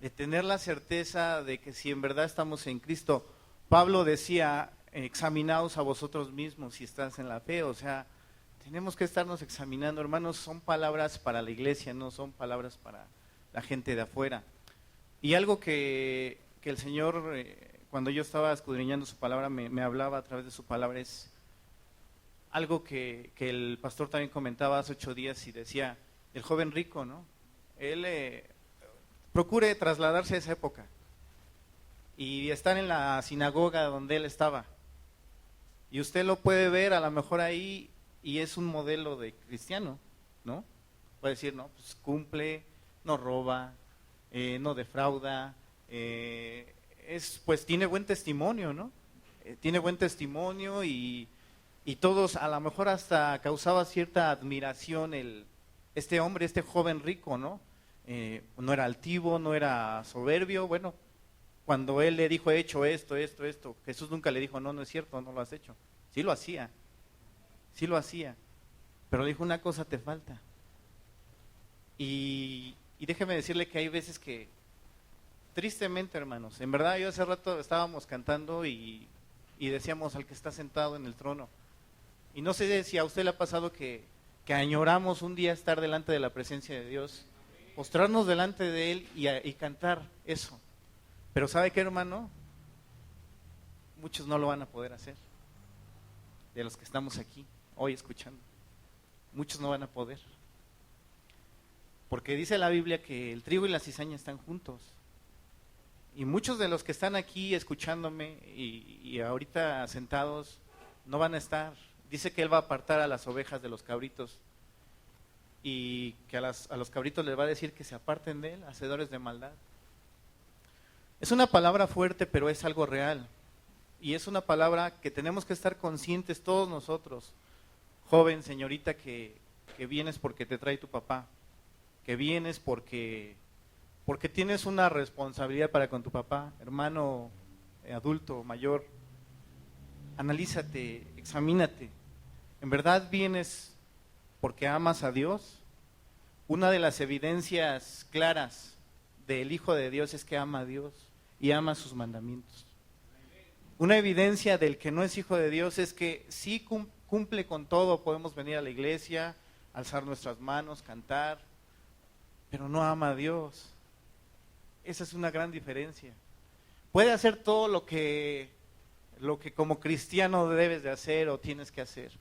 de tener la certeza de que si en verdad estamos en Cristo. Pablo decía, examinaos a vosotros mismos si estás en la fe, o sea, tenemos que estarnos examinando, hermanos, son palabras para la iglesia, no son palabras para la gente de afuera. Y algo que el Señor, cuando yo estaba escudriñando su palabra, me hablaba a través de su palabra, es algo que el pastor también comentaba hace 8 días y decía, el joven rico, ¿no? Él procure trasladarse a esa época y estar en la sinagoga donde él estaba. Y usted lo puede ver a lo mejor ahí y es un modelo de cristiano, ¿no? Puede decir, no, pues cumple, no roba, no defrauda, pues tiene buen testimonio, ¿no? Tiene buen testimonio y todos a lo mejor hasta causaba cierta admiración este hombre, este joven rico, ¿no? No era altivo, no era soberbio, bueno, cuando él le dijo, he hecho esto, Jesús nunca le dijo, no, no es cierto, no lo has hecho. Sí lo hacía, pero le dijo, una cosa te falta. Y déjeme decirle que hay veces que, tristemente, hermanos, en verdad yo hace rato estábamos cantando y decíamos al que está sentado en el trono. Y no sé si a usted le ha pasado que añoramos un día estar delante de la presencia de Dios, postrarnos delante de Él y cantar eso. Pero ¿sabe qué, hermano? Muchos no lo van a poder hacer, de los que estamos aquí hoy escuchando. Muchos no van a poder. Porque dice la Biblia que el trigo y la cizaña están juntos. Y muchos de los que están aquí escuchándome y ahorita sentados no van a estar. Dice que Él va a apartar a las ovejas de los cabritos y que a los cabritos les va a decir que se aparten de Él, hacedores de maldad. Es una palabra fuerte, pero es algo real. Y es una palabra que tenemos que estar conscientes todos nosotros. Joven, señorita, que vienes porque te trae tu papá, que vienes porque tienes una responsabilidad para con tu papá, hermano, adulto, mayor. Analízate, examínate. ¿En verdad vienes porque amas a Dios? Una de las evidencias claras del Hijo de Dios es que ama a Dios y ama sus mandamientos. Una evidencia del que no es hijo de Dios es que sí cumple con todo, podemos venir a la iglesia, alzar nuestras manos, cantar, pero no ama a Dios. Esa es una gran diferencia. Puede hacer todo lo que como cristiano debes de hacer o tienes que hacer,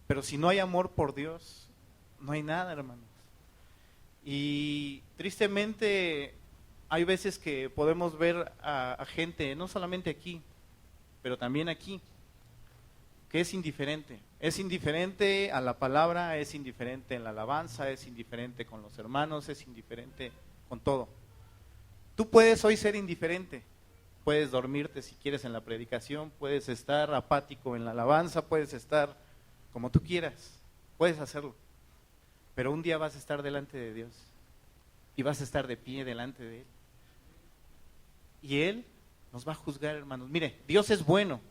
pero si no hay amor por Dios, no hay nada, hermanos. Y tristemente hay veces que podemos ver a gente, no solamente aquí, pero también aquí, que es indiferente. Es indiferente a la palabra, es indiferente en la alabanza, es indiferente con los hermanos, es indiferente con todo. Tú puedes hoy ser indiferente, puedes dormirte si quieres en la predicación, puedes estar apático en la alabanza, puedes estar como tú quieras, puedes hacerlo. Pero un día vas a estar delante de Dios y vas a estar de pie delante de Él. Y Él nos va a juzgar, hermanos. Mire, Dios es bueno,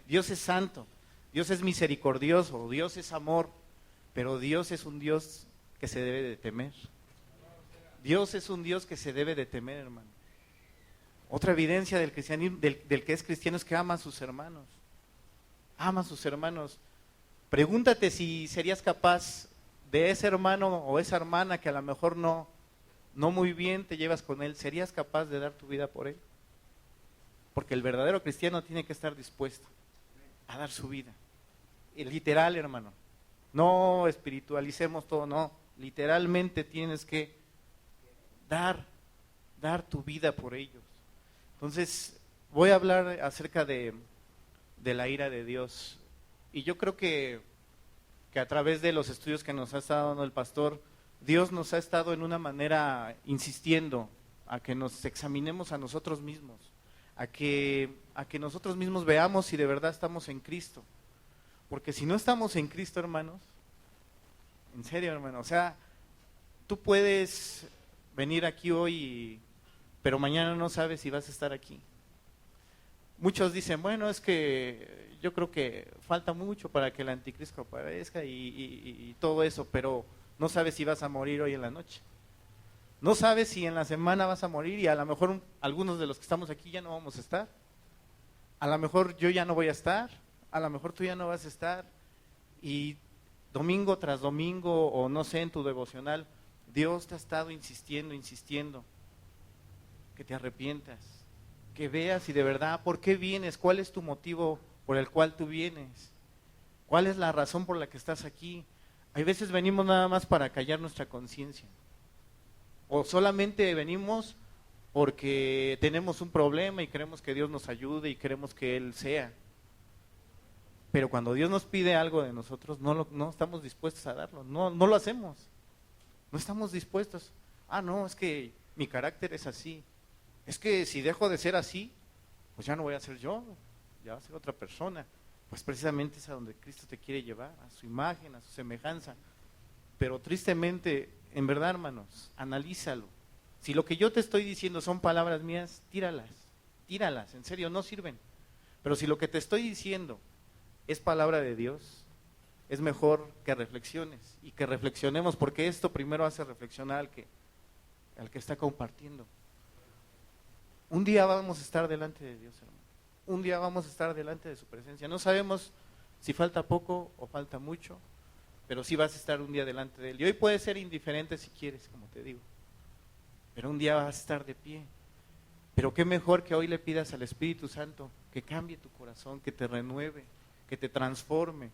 Dios es santo, Dios es misericordioso, Dios es amor, pero Dios es un Dios que se debe de temer. Dios es un Dios que se debe de temer, hermano. Otra evidencia del cristianismo, del que es cristiano, es que ama a sus hermanos. Ama a sus hermanos. Pregúntate si serías capaz de ese hermano o esa hermana que a lo mejor no muy bien te llevas con él, ¿serías capaz de dar tu vida por él? Porque el verdadero cristiano tiene que estar dispuesto a dar su vida. Y literal, hermano. No espiritualicemos todo, no. Literalmente tienes que dar tu vida por ellos. Entonces, voy a hablar acerca de la ira de Dios. Y yo creo que a través de los estudios que nos ha estado dando el pastor, Dios nos ha estado en una manera insistiendo a que nos examinemos a nosotros mismos, a que nosotros mismos veamos si de verdad estamos en Cristo. Porque si no estamos en Cristo, hermanos, en serio, hermano, o sea, tú puedes venir aquí hoy, pero mañana no sabes si vas a estar aquí. Muchos dicen, bueno, es que yo creo que falta mucho para que el anticristo aparezca y todo eso, pero no sabes si vas a morir hoy en la noche. No sabes si en la semana vas a morir y a lo mejor algunos de los que estamos aquí ya no vamos a estar. A lo mejor yo ya no voy a estar, a lo mejor tú ya no vas a estar. Y domingo tras domingo, o no sé, en tu devocional, Dios te ha estado insistiendo, que te arrepientas, que veas si de verdad, ¿por qué vienes? ¿Cuál es tu motivo por el cual tú vienes? ¿Cuál es la razón por la que estás aquí? Hay veces venimos nada más para callar nuestra conciencia. O solamente venimos porque tenemos un problema y queremos que Dios nos ayude y queremos que Él sea. Pero cuando Dios nos pide algo de nosotros, no estamos dispuestos a darlo, no lo hacemos. No estamos dispuestos. No, es que mi carácter es así. Es que si dejo de ser así, pues ya no voy a ser yo, ya va a ser otra persona. Pues precisamente es a donde Cristo te quiere llevar, a su imagen, a su semejanza. Pero tristemente, en verdad, hermanos, analízalo. Si lo que yo te estoy diciendo son palabras mías, tíralas, en serio, no sirven. Pero si lo que te estoy diciendo es palabra de Dios, es mejor que reflexiones y que reflexionemos, porque esto primero hace reflexionar al que está compartiendo. Un día vamos a estar delante de Dios, hermano. Un día vamos a estar delante de su presencia. No sabemos si falta poco o falta mucho, pero sí vas a estar un día delante de Él. Y hoy puede ser indiferente si quieres, como te digo, pero un día vas a estar de pie. Pero qué mejor que hoy le pidas al Espíritu Santo que cambie tu corazón, que te renueve, que te transforme.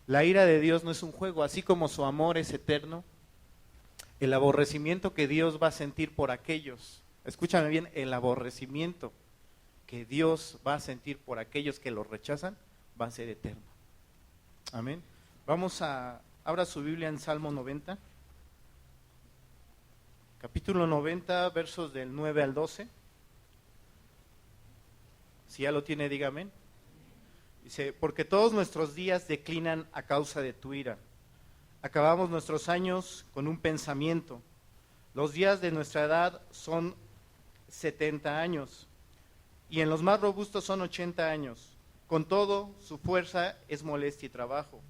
La ira de Dios no es un juego, así como su amor es eterno. El aborrecimiento que Dios va a sentir por aquellos, escúchame bien, el aborrecimiento que Dios va a sentir por aquellos que lo rechazan va a ser eterno. Amén. Abra su Biblia en Salmo 90, capítulo 90, versos del 9 al 12. Si ya lo tiene, diga amén. Dice, porque todos nuestros días declinan a causa de tu ira. Acabamos nuestros años con un pensamiento. Los días de nuestra edad son 70 años, y en los más robustos son 80 años. Con todo, su fuerza es molestia y trabajo,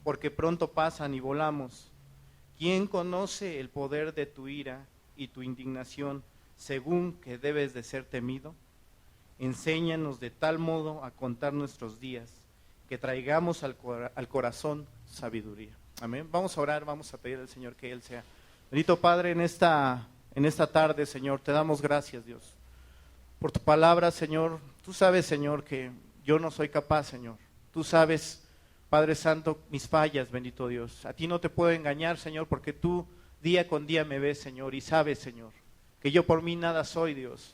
porque pronto pasan y volamos. ¿Quién conoce el poder de tu ira y tu indignación, según que debes de ser temido? Enséñanos de tal modo a contar nuestros días, que traigamos al corazón sabiduría. Amén. Vamos a orar, vamos a pedir al Señor que Él sea. Bendito Padre, en esta tarde, Señor, te damos gracias, Dios, por tu palabra, Señor. Tú sabes, Señor, que yo no soy capaz, Señor. Tú sabes, Padre Santo, mis fallas, bendito Dios. A ti no te puedo engañar, Señor, porque tú día con día me ves, Señor, y sabes, Señor, que yo por mí nada soy, Dios.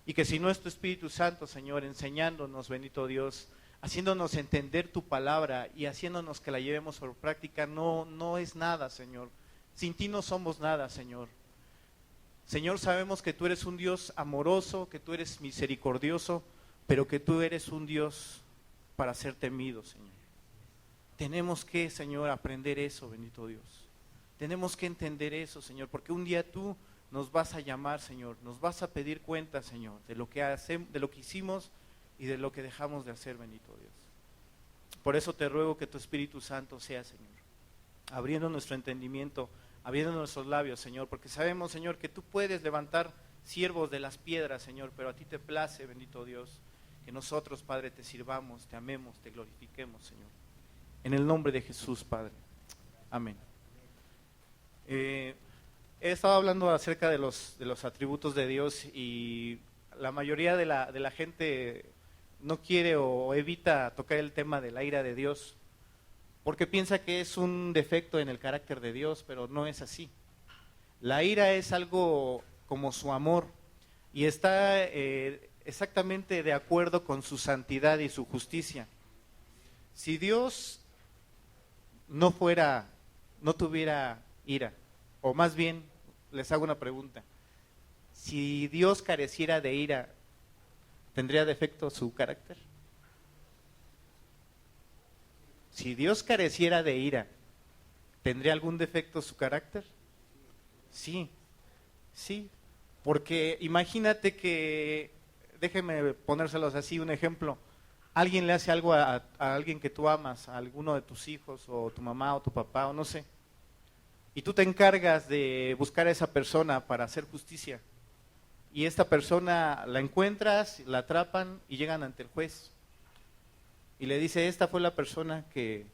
Y que si no es tu Espíritu Santo, Señor, enseñándonos, bendito Dios, haciéndonos entender tu palabra y haciéndonos que la llevemos por práctica, no es nada, Señor. Sin ti no somos nada, Señor. Señor, sabemos que tú eres un Dios amoroso, que tú eres misericordioso, pero que tú eres un Dios para ser temido, Señor. Tenemos que, Señor, aprender eso, bendito Dios. Tenemos que entender eso, Señor, porque un día tú nos vas a llamar, Señor, nos vas a pedir cuenta, Señor, de lo que hicimos y de lo que dejamos de hacer, bendito Dios. Por eso te ruego que tu Espíritu Santo sea, Señor, abriendo nuestro entendimiento, abriendo nuestros labios, Señor, porque sabemos, Señor, que tú puedes levantar siervos de las piedras, Señor, pero a ti te place, bendito Dios, que nosotros, Padre, te sirvamos, te amemos, te glorifiquemos, Señor. En el nombre de Jesús, Padre. Amén. He estado hablando acerca de los atributos de Dios y la mayoría de la gente no quiere o evita tocar el tema de la ira de Dios porque piensa que es un defecto en el carácter de Dios, pero no es así. La ira es algo como su amor y está exactamente de acuerdo con su santidad y su justicia. Si Dios no tuviera ira, o más bien, les hago una pregunta, si Dios careciera de ira, ¿tendría defecto su carácter? Si Dios careciera de ira, ¿tendría algún defecto su carácter? Sí, porque imagínate que, déjeme ponérselos así, un ejemplo, alguien le hace algo a alguien que tú amas, a alguno de tus hijos, o tu mamá, o tu papá, o no sé. y tú te encargas de buscar a esa persona para hacer justicia. Y esta persona la encuentras, la atrapan y llegan ante el juez. Y le dice, esta fue la persona que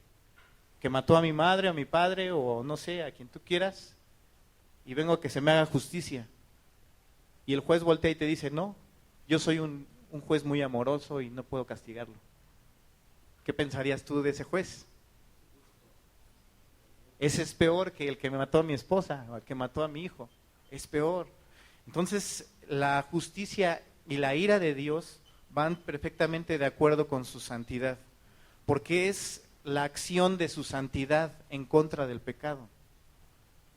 mató a mi madre, a mi padre, o no sé, a quien tú quieras, y vengo a que se me haga justicia. Y el juez voltea y te dice, no, yo soy un juez muy amoroso y no puedo castigarlo. ¿Qué pensarías tú de ese juez? Ese es peor que el que me mató a mi esposa o el que mató a mi hijo. Es peor. Entonces, la justicia y la ira de Dios van perfectamente de acuerdo con su santidad, porque es la acción de su santidad en contra del pecado.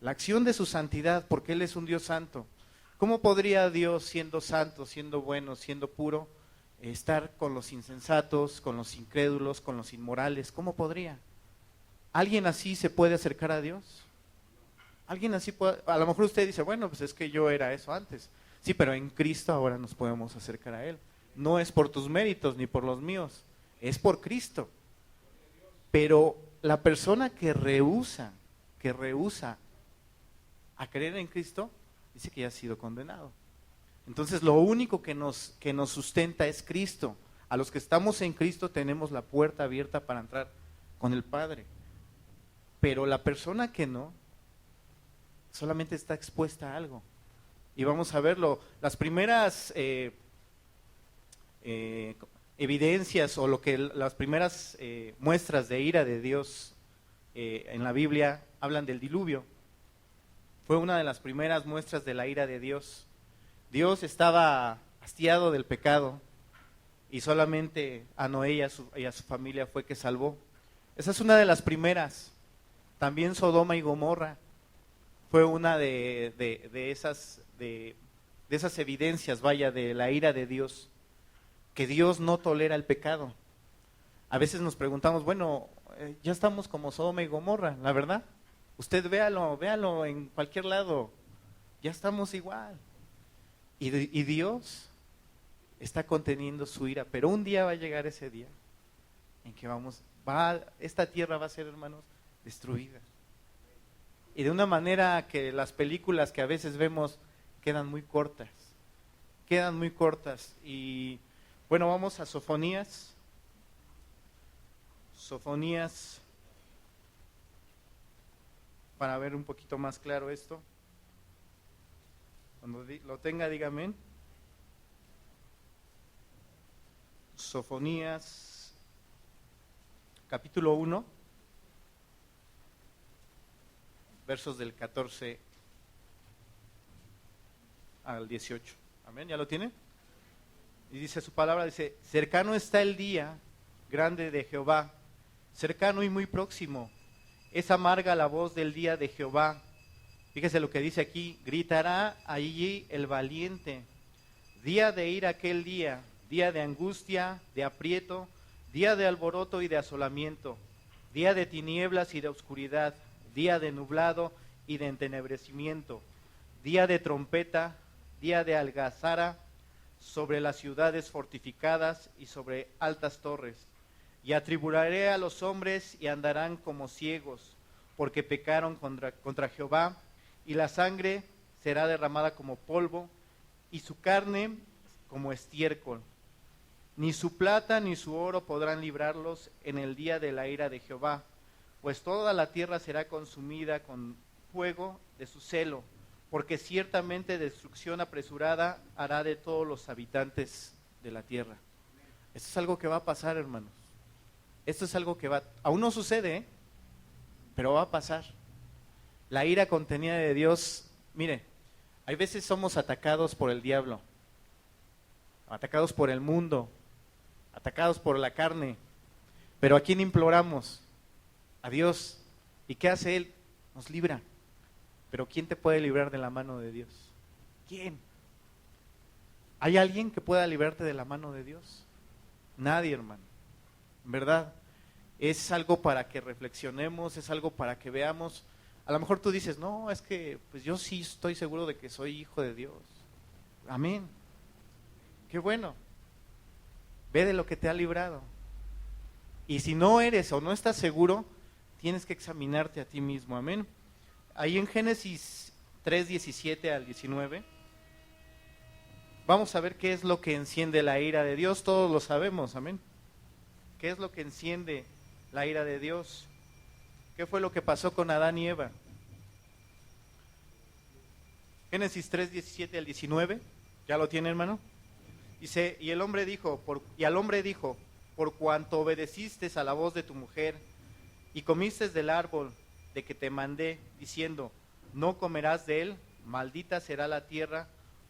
La acción de su santidad, porque Él es un Dios santo. ¿Cómo podría Dios, siendo santo, siendo bueno, siendo puro, estar con los insensatos, con los incrédulos, con los inmorales? ¿Cómo podría? ¿Alguien así se puede acercar a Dios? ¿Alguien así puede? A lo mejor usted dice, bueno, pues es que yo era eso antes. Sí, pero en Cristo ahora nos podemos acercar a Él. No es por tus méritos ni por los míos, es por Cristo. Pero la persona que rehúsa a creer en Cristo, dice que ya ha sido condenado. Entonces lo único que nos sustenta es Cristo. A los que estamos en Cristo tenemos la puerta abierta para entrar con el Padre. Pero la persona que no, solamente está expuesta a algo. Y vamos a verlo. Las primeras evidencias o las primeras muestras de ira de Dios en la Biblia hablan del diluvio. Fue una de las primeras muestras de la ira de Dios. Dios estaba hastiado del pecado y solamente a Noé y a su familia fue que salvó. Esa es una de las primeras. También Sodoma y Gomorra fue una de esas evidencias, vaya, de la ira de Dios, que Dios no tolera el pecado. A veces nos preguntamos, bueno, ya estamos como Sodoma y Gomorra, la verdad. Usted véalo en cualquier lado, ya estamos igual. Y Dios está conteniendo su ira, pero un día va a llegar ese día en que esta tierra va a ser, hermanos, destruida. Y de una manera que las películas que a veces vemos quedan muy cortas. Y bueno, vamos a Sofonías. Sofonías, para ver un poquito más claro esto. Cuando lo tenga, dígame. Sofonías, capítulo 1, versos del 14 al 18. Amén, ¿ya lo tiene? Y dice su palabra, dice, cercano está el día grande de Jehová, cercano y muy próximo. Es amarga la voz del día de Jehová. Fíjese lo que dice aquí, gritará allí el valiente. Día de ira aquel día, día de angustia, de aprieto, día de alboroto y de asolamiento, día de tinieblas y de oscuridad, día de nublado y de entenebrecimiento, día de trompeta, día de algazara sobre las ciudades fortificadas y sobre altas torres. Y atribularé a los hombres y andarán como ciegos, porque pecaron contra Jehová, y la sangre será derramada como polvo, y su carne como estiércol. Ni su plata ni su oro podrán librarlos en el día de la ira de Jehová, pues toda la tierra será consumida con fuego de su celo, porque ciertamente destrucción apresurada hará de todos los habitantes de la tierra. Esto es algo que va a pasar, hermanos. Esto es algo que aún no sucede, pero va a pasar. La ira contenida de Dios, mire, hay veces somos atacados por el diablo, atacados por el mundo, atacados por la carne, pero ¿a quién imploramos? A Dios. ¿Y qué hace Él? Nos libra. Pero ¿quién te puede librar de la mano de Dios? ¿Quién? ¿Hay alguien que pueda librarte de la mano de Dios? Nadie, hermano. En verdad, es algo para que reflexionemos, es algo para que veamos. A lo mejor tú dices, no, es que pues yo sí estoy seguro de que soy hijo de Dios. Amén. Qué bueno. Ve de lo que te ha librado. Y si no eres o no estás seguro, tienes que examinarte a ti mismo. Amén. ahí en Génesis 3, 17 al 19, vamos a ver qué es lo que enciende la ira de Dios. Todos lo sabemos, amén. ¿Qué es lo que enciende la ira de Dios? ¿Qué fue lo que pasó con Adán y Eva? Génesis 3, 17 al 19, ¿ya lo tiene, hermano? Dice, y al hombre dijo, por cuanto obedeciste a la voz de tu mujer y comiste del árbol de que te mandé, diciendo, no comerás de él, maldita será la tierra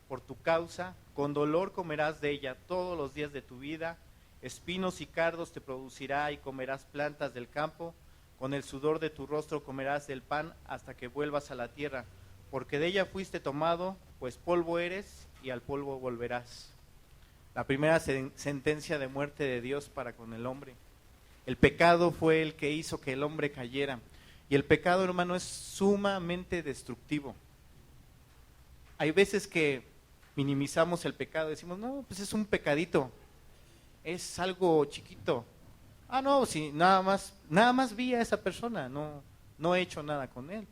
por tu causa, con dolor comerás de ella todos los días de tu vida, espinos y cardos te producirá y comerás plantas del campo, con el sudor de tu rostro comerás del pan hasta que vuelvas a la tierra, porque de ella fuiste tomado, pues polvo eres y al polvo volverás. La primera sentencia de muerte de Dios para con el hombre. El pecado fue el que hizo que el hombre cayera. Y el pecado, hermano, es sumamente destructivo. Hay veces que minimizamos el pecado, decimos, no, pues es un pecadito, es algo chiquito. Ah, no, si nada más vi a esa persona, no he hecho nada con él.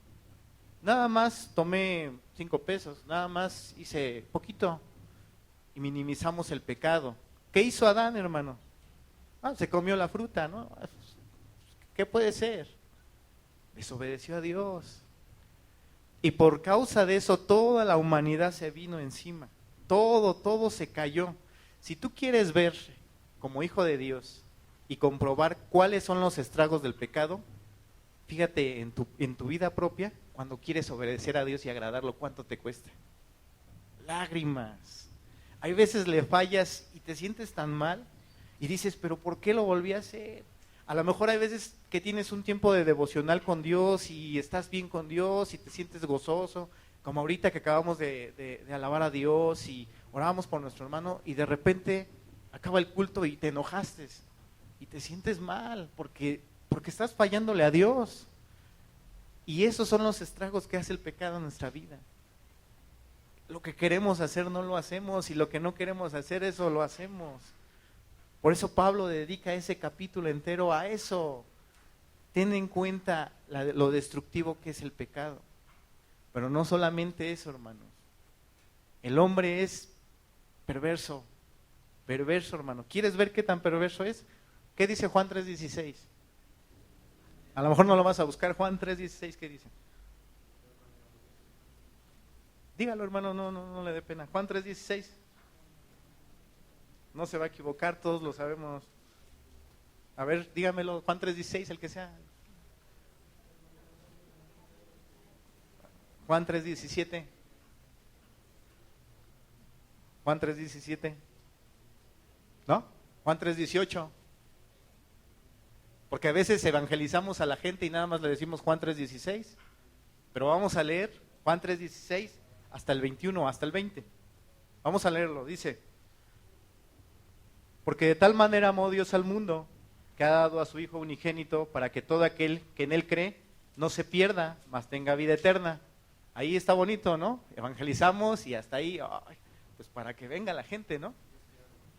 Nada más tomé 5 pesos, nada más hice poquito. Y minimizamos el pecado. ¿Qué hizo Adán, hermano? Se comió la fruta, ¿no? ¿Qué puede ser? Desobedeció a Dios. Y por causa de eso toda la humanidad se vino encima. Todo se cayó. Si tú quieres ver como hijo de Dios y comprobar cuáles son los estragos del pecado, fíjate en tu vida propia, cuando quieres obedecer a Dios y agradarlo, ¿cuánto te cuesta? Lágrimas. Hay veces le fallas y te sientes tan mal y dices, pero ¿por qué lo volví a hacer? A lo mejor hay veces que tienes un tiempo de devocional con Dios y estás bien con Dios y te sientes gozoso, como ahorita que acabamos de alabar a Dios y orábamos por nuestro hermano y de repente acaba el culto y te enojaste y te sientes mal porque estás fallándole a Dios. Y esos son los estragos que hace el pecado en nuestra vida. Lo que queremos hacer no lo hacemos y lo que no queremos hacer eso lo hacemos. Por eso Pablo dedica ese capítulo entero a eso. Ten en cuenta lo destructivo que es el pecado. Pero no solamente eso, hermanos. El hombre es perverso, hermano. ¿Quieres ver qué tan perverso es? ¿Qué dice Juan 3:16? A lo mejor no lo vas a buscar. Juan 3:16, ¿qué dice? Dígalo, hermano, no le dé pena. Juan 3:16. No se va a equivocar, todos lo sabemos. A ver, dígamelo, Juan 3:16, el que sea. Juan 3:17. Juan 3:17. ¿No? Juan 3:18. Porque a veces evangelizamos a la gente y nada más le decimos Juan 3:16. Pero vamos a leer Juan 3:16 hasta el 21, hasta el 20. Vamos a leerlo, dice: porque de tal manera amó Dios al mundo, que ha dado a su Hijo unigénito, para que todo aquel que en Él cree no se pierda, mas tenga vida eterna. Ahí está bonito, ¿no? Evangelizamos y hasta ahí, pues para que venga la gente, ¿no?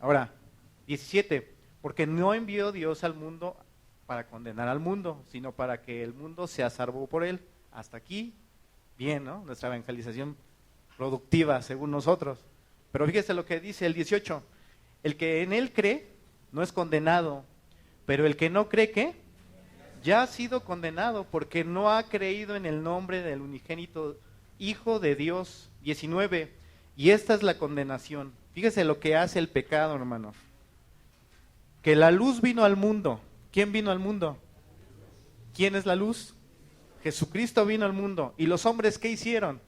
Ahora, 17, porque no envió Dios al mundo para condenar al mundo, sino para que el mundo sea salvo por Él. Hasta aquí, bien, ¿no? Nuestra evangelización productiva, según nosotros. Pero fíjese lo que dice el 18. El que en Él cree no es condenado, pero el que no cree, ¿qué? Ya ha sido condenado porque no ha creído en el nombre del unigénito Hijo de Dios. 19. Y esta es la condenación. Fíjese lo que hace el pecado, hermanos. Que la luz vino al mundo. ¿Quién vino al mundo? ¿Quién es la luz? Jesucristo vino al mundo. ¿Y los hombres qué hicieron?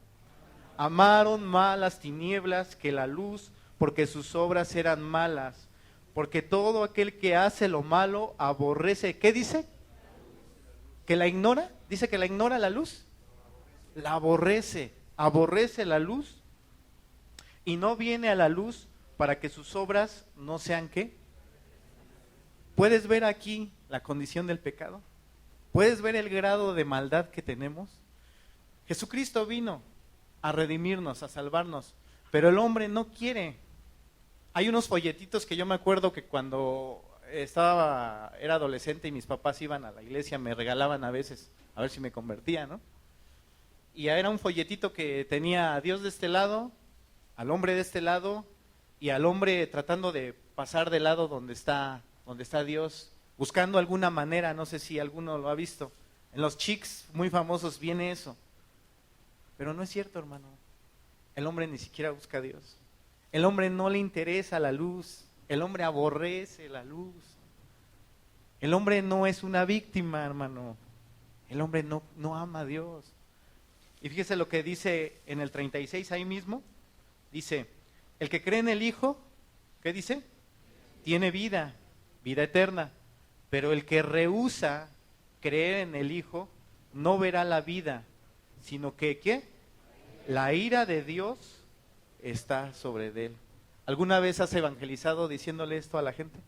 Amaron más las tinieblas que la luz, porque sus obras eran malas. Porque todo aquel que hace lo malo aborrece. ¿Qué dice? ¿Que la ignora? ¿Dice que la ignora la luz? La aborrece. Aborrece la luz y no viene a la luz para que sus obras no sean ¿qué? ¿Puedes ver aquí la condición del pecado? ¿Puedes ver el grado de maldad que tenemos? Jesucristo vino a redimirnos, a salvarnos, pero el hombre no quiere. Hay unos folletitos que yo me acuerdo que cuando era adolescente y mis papás iban a la iglesia, me regalaban a veces, a ver si me convertía, ¿no? y era un folletito que tenía a Dios de este lado, al hombre de este lado, y al hombre tratando de pasar del lado donde está Dios, buscando alguna manera, no sé si alguno lo ha visto. En los Chics muy famosos viene eso. Pero no es cierto, hermano. El hombre ni siquiera busca a Dios. El hombre no le interesa la luz. El hombre aborrece la luz. El hombre no es una víctima, hermano. El hombre no ama a Dios. Y fíjese lo que dice en el 36 ahí mismo. Dice, el que cree en el Hijo, ¿qué dice? Tiene vida, vida eterna. Pero el que rehúsa creer en el Hijo, no verá la vida, sino que, ¿qué? La ira de Dios está sobre él. ¿Alguna vez has evangelizado diciéndole esto a la gente?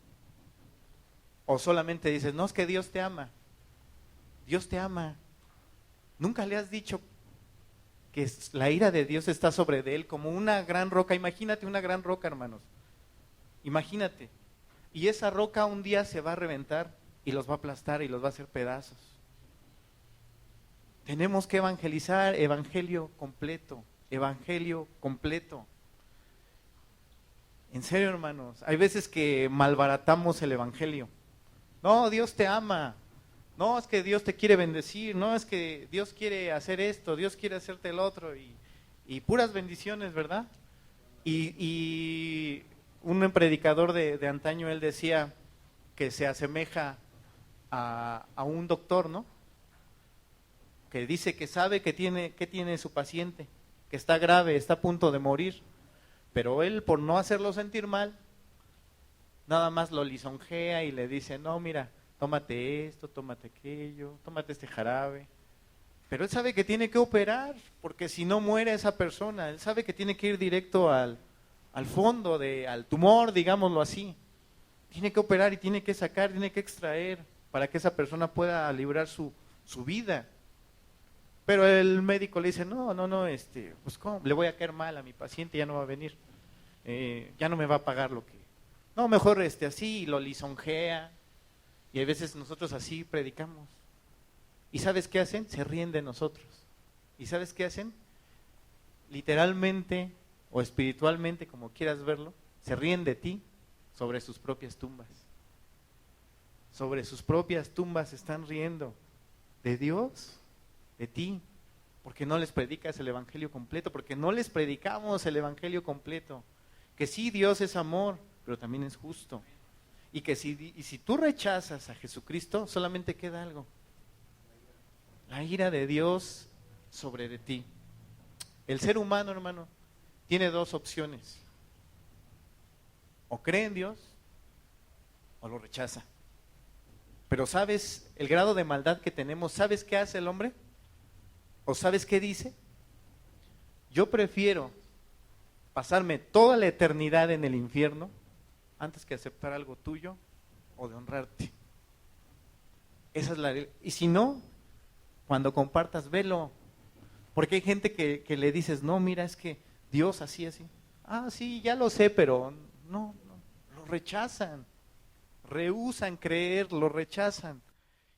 ¿O solamente dices, no, es que Dios te ama? Dios te ama. ¿Nunca le has dicho que la ira de Dios está sobre de él como una gran roca? Imagínate una gran roca, hermanos. Imagínate. Y esa roca un día se va a reventar y los va a aplastar y los va a hacer pedazos. Tenemos que evangelizar, evangelio completo, evangelio completo. En serio, hermanos, hay veces que malbaratamos el evangelio. No, Dios te ama. No, es que Dios te quiere bendecir. No, es que Dios quiere hacer esto, Dios quiere hacerte el otro. Y puras bendiciones, ¿verdad? Y un predicador de antaño, él decía que se asemeja a un doctor, ¿no? Que dice que sabe que tiene su paciente, que está grave, está a punto de morir, pero él, por no hacerlo sentir mal, nada más lo lisonjea y le dice, no, mira, tómate esto, tómate aquello, tómate este jarabe. Pero él sabe que tiene que operar, porque si no muere esa persona. Él sabe que tiene que ir directo al fondo, al tumor, digámoslo así. Tiene que operar y tiene que sacar, tiene que extraer, para que esa persona pueda librar su vida. Pero el médico le dice, no, pues ¿cómo? Le voy a caer mal a mi paciente, ya no va a venir, ya no me va a pagar lo que... No, mejor así, lo lisonjea, y a veces nosotros así predicamos. ¿Y sabes qué hacen? Se ríen de nosotros. ¿Y sabes qué hacen? Literalmente o espiritualmente, como quieras verlo, se ríen de ti sobre sus propias tumbas. Sobre sus propias tumbas se están riendo de Dios, de ti, porque no les predicas el evangelio completo, porque no les predicamos el evangelio completo, que sí, Dios es amor, pero también es justo, y que si tú rechazas a Jesucristo, solamente queda algo: la ira de Dios sobre de ti. El ser humano, hermano, tiene dos opciones: o cree en Dios o lo rechaza. Pero ¿sabes el grado de maldad que tenemos? ¿Sabes qué hace el hombre? ¿O sabes qué dice? Yo prefiero pasarme toda la eternidad en el infierno antes que aceptar algo tuyo o de honrarte. Esa es la... Y si no, cuando compartas, velo. Porque hay gente que le dices, no, mira, es que Dios así. Ah, sí, ya lo sé, pero no, lo rechazan. Rehúsan creer, lo rechazan.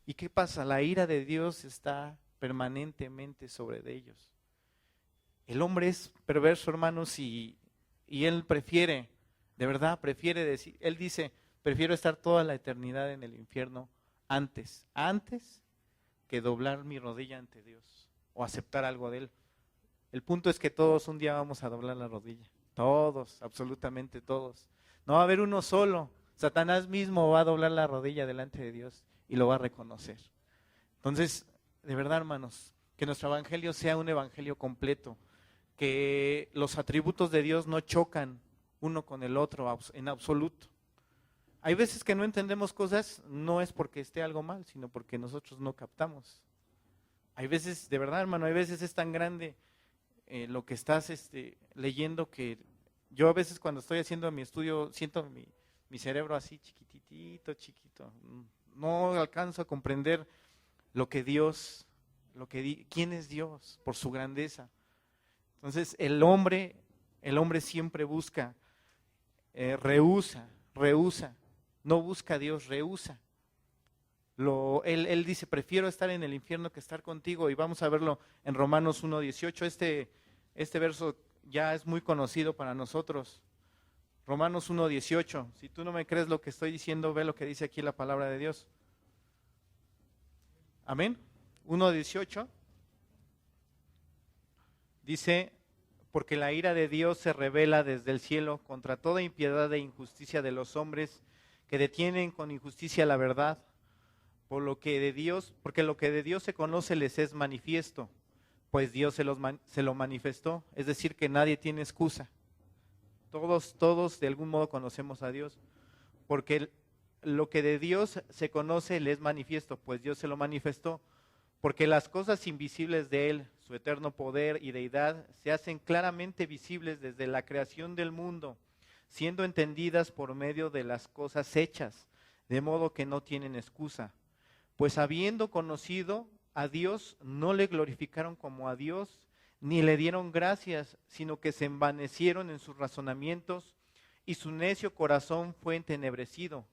¿Y qué pasa? La ira de Dios está permanentemente sobre de ellos. El hombre es perverso, hermanos, y él prefiere, de verdad, prefiere decir, él dice, prefiero estar toda la eternidad en el infierno antes que doblar mi rodilla ante Dios o aceptar algo de Él. El punto es que todos un día vamos a doblar la rodilla, todos, absolutamente todos. No va a haber uno solo. Satanás mismo va a doblar la rodilla delante de Dios y lo va a reconocer. Entonces, de verdad, hermanos, que nuestro evangelio sea un evangelio completo, que los atributos de Dios no chocan uno con el otro en absoluto. Hay veces que no entendemos cosas, no es porque esté algo mal, sino porque nosotros no captamos. Hay veces, de verdad, hermano, hay veces es tan grande lo que estás leyendo, que yo a veces cuando estoy haciendo mi estudio siento mi cerebro así chiquito. No alcanzo a comprender lo que Dios, quién es Dios por su grandeza. Entonces el hombre siempre busca, rehúsa, no busca a Dios, rehúsa. Él dice, prefiero estar en el infierno que estar contigo, y vamos a verlo en Romanos 1:18. Este verso ya es muy conocido para nosotros. Romanos 1:18. Si tú no me crees lo que estoy diciendo, ve lo que dice aquí la palabra de Dios. Amén. 1:18. Dice, porque la ira de Dios se revela desde el cielo contra toda impiedad e injusticia de los hombres que detienen con injusticia la verdad, porque lo que de Dios se conoce les es manifiesto, pues Dios se lo manifestó, es decir, que nadie tiene excusa. Todos de algún modo conocemos a Dios, porque lo que de Dios se conoce le es manifiesto, pues Dios se lo manifestó, porque las cosas invisibles de Él, su eterno poder y deidad, se hacen claramente visibles desde la creación del mundo, siendo entendidas por medio de las cosas hechas, de modo que no tienen excusa. Pues habiendo conocido a Dios, no le glorificaron como a Dios, ni le dieron gracias, sino que se envanecieron en sus razonamientos, y su necio corazón fue entenebrecido.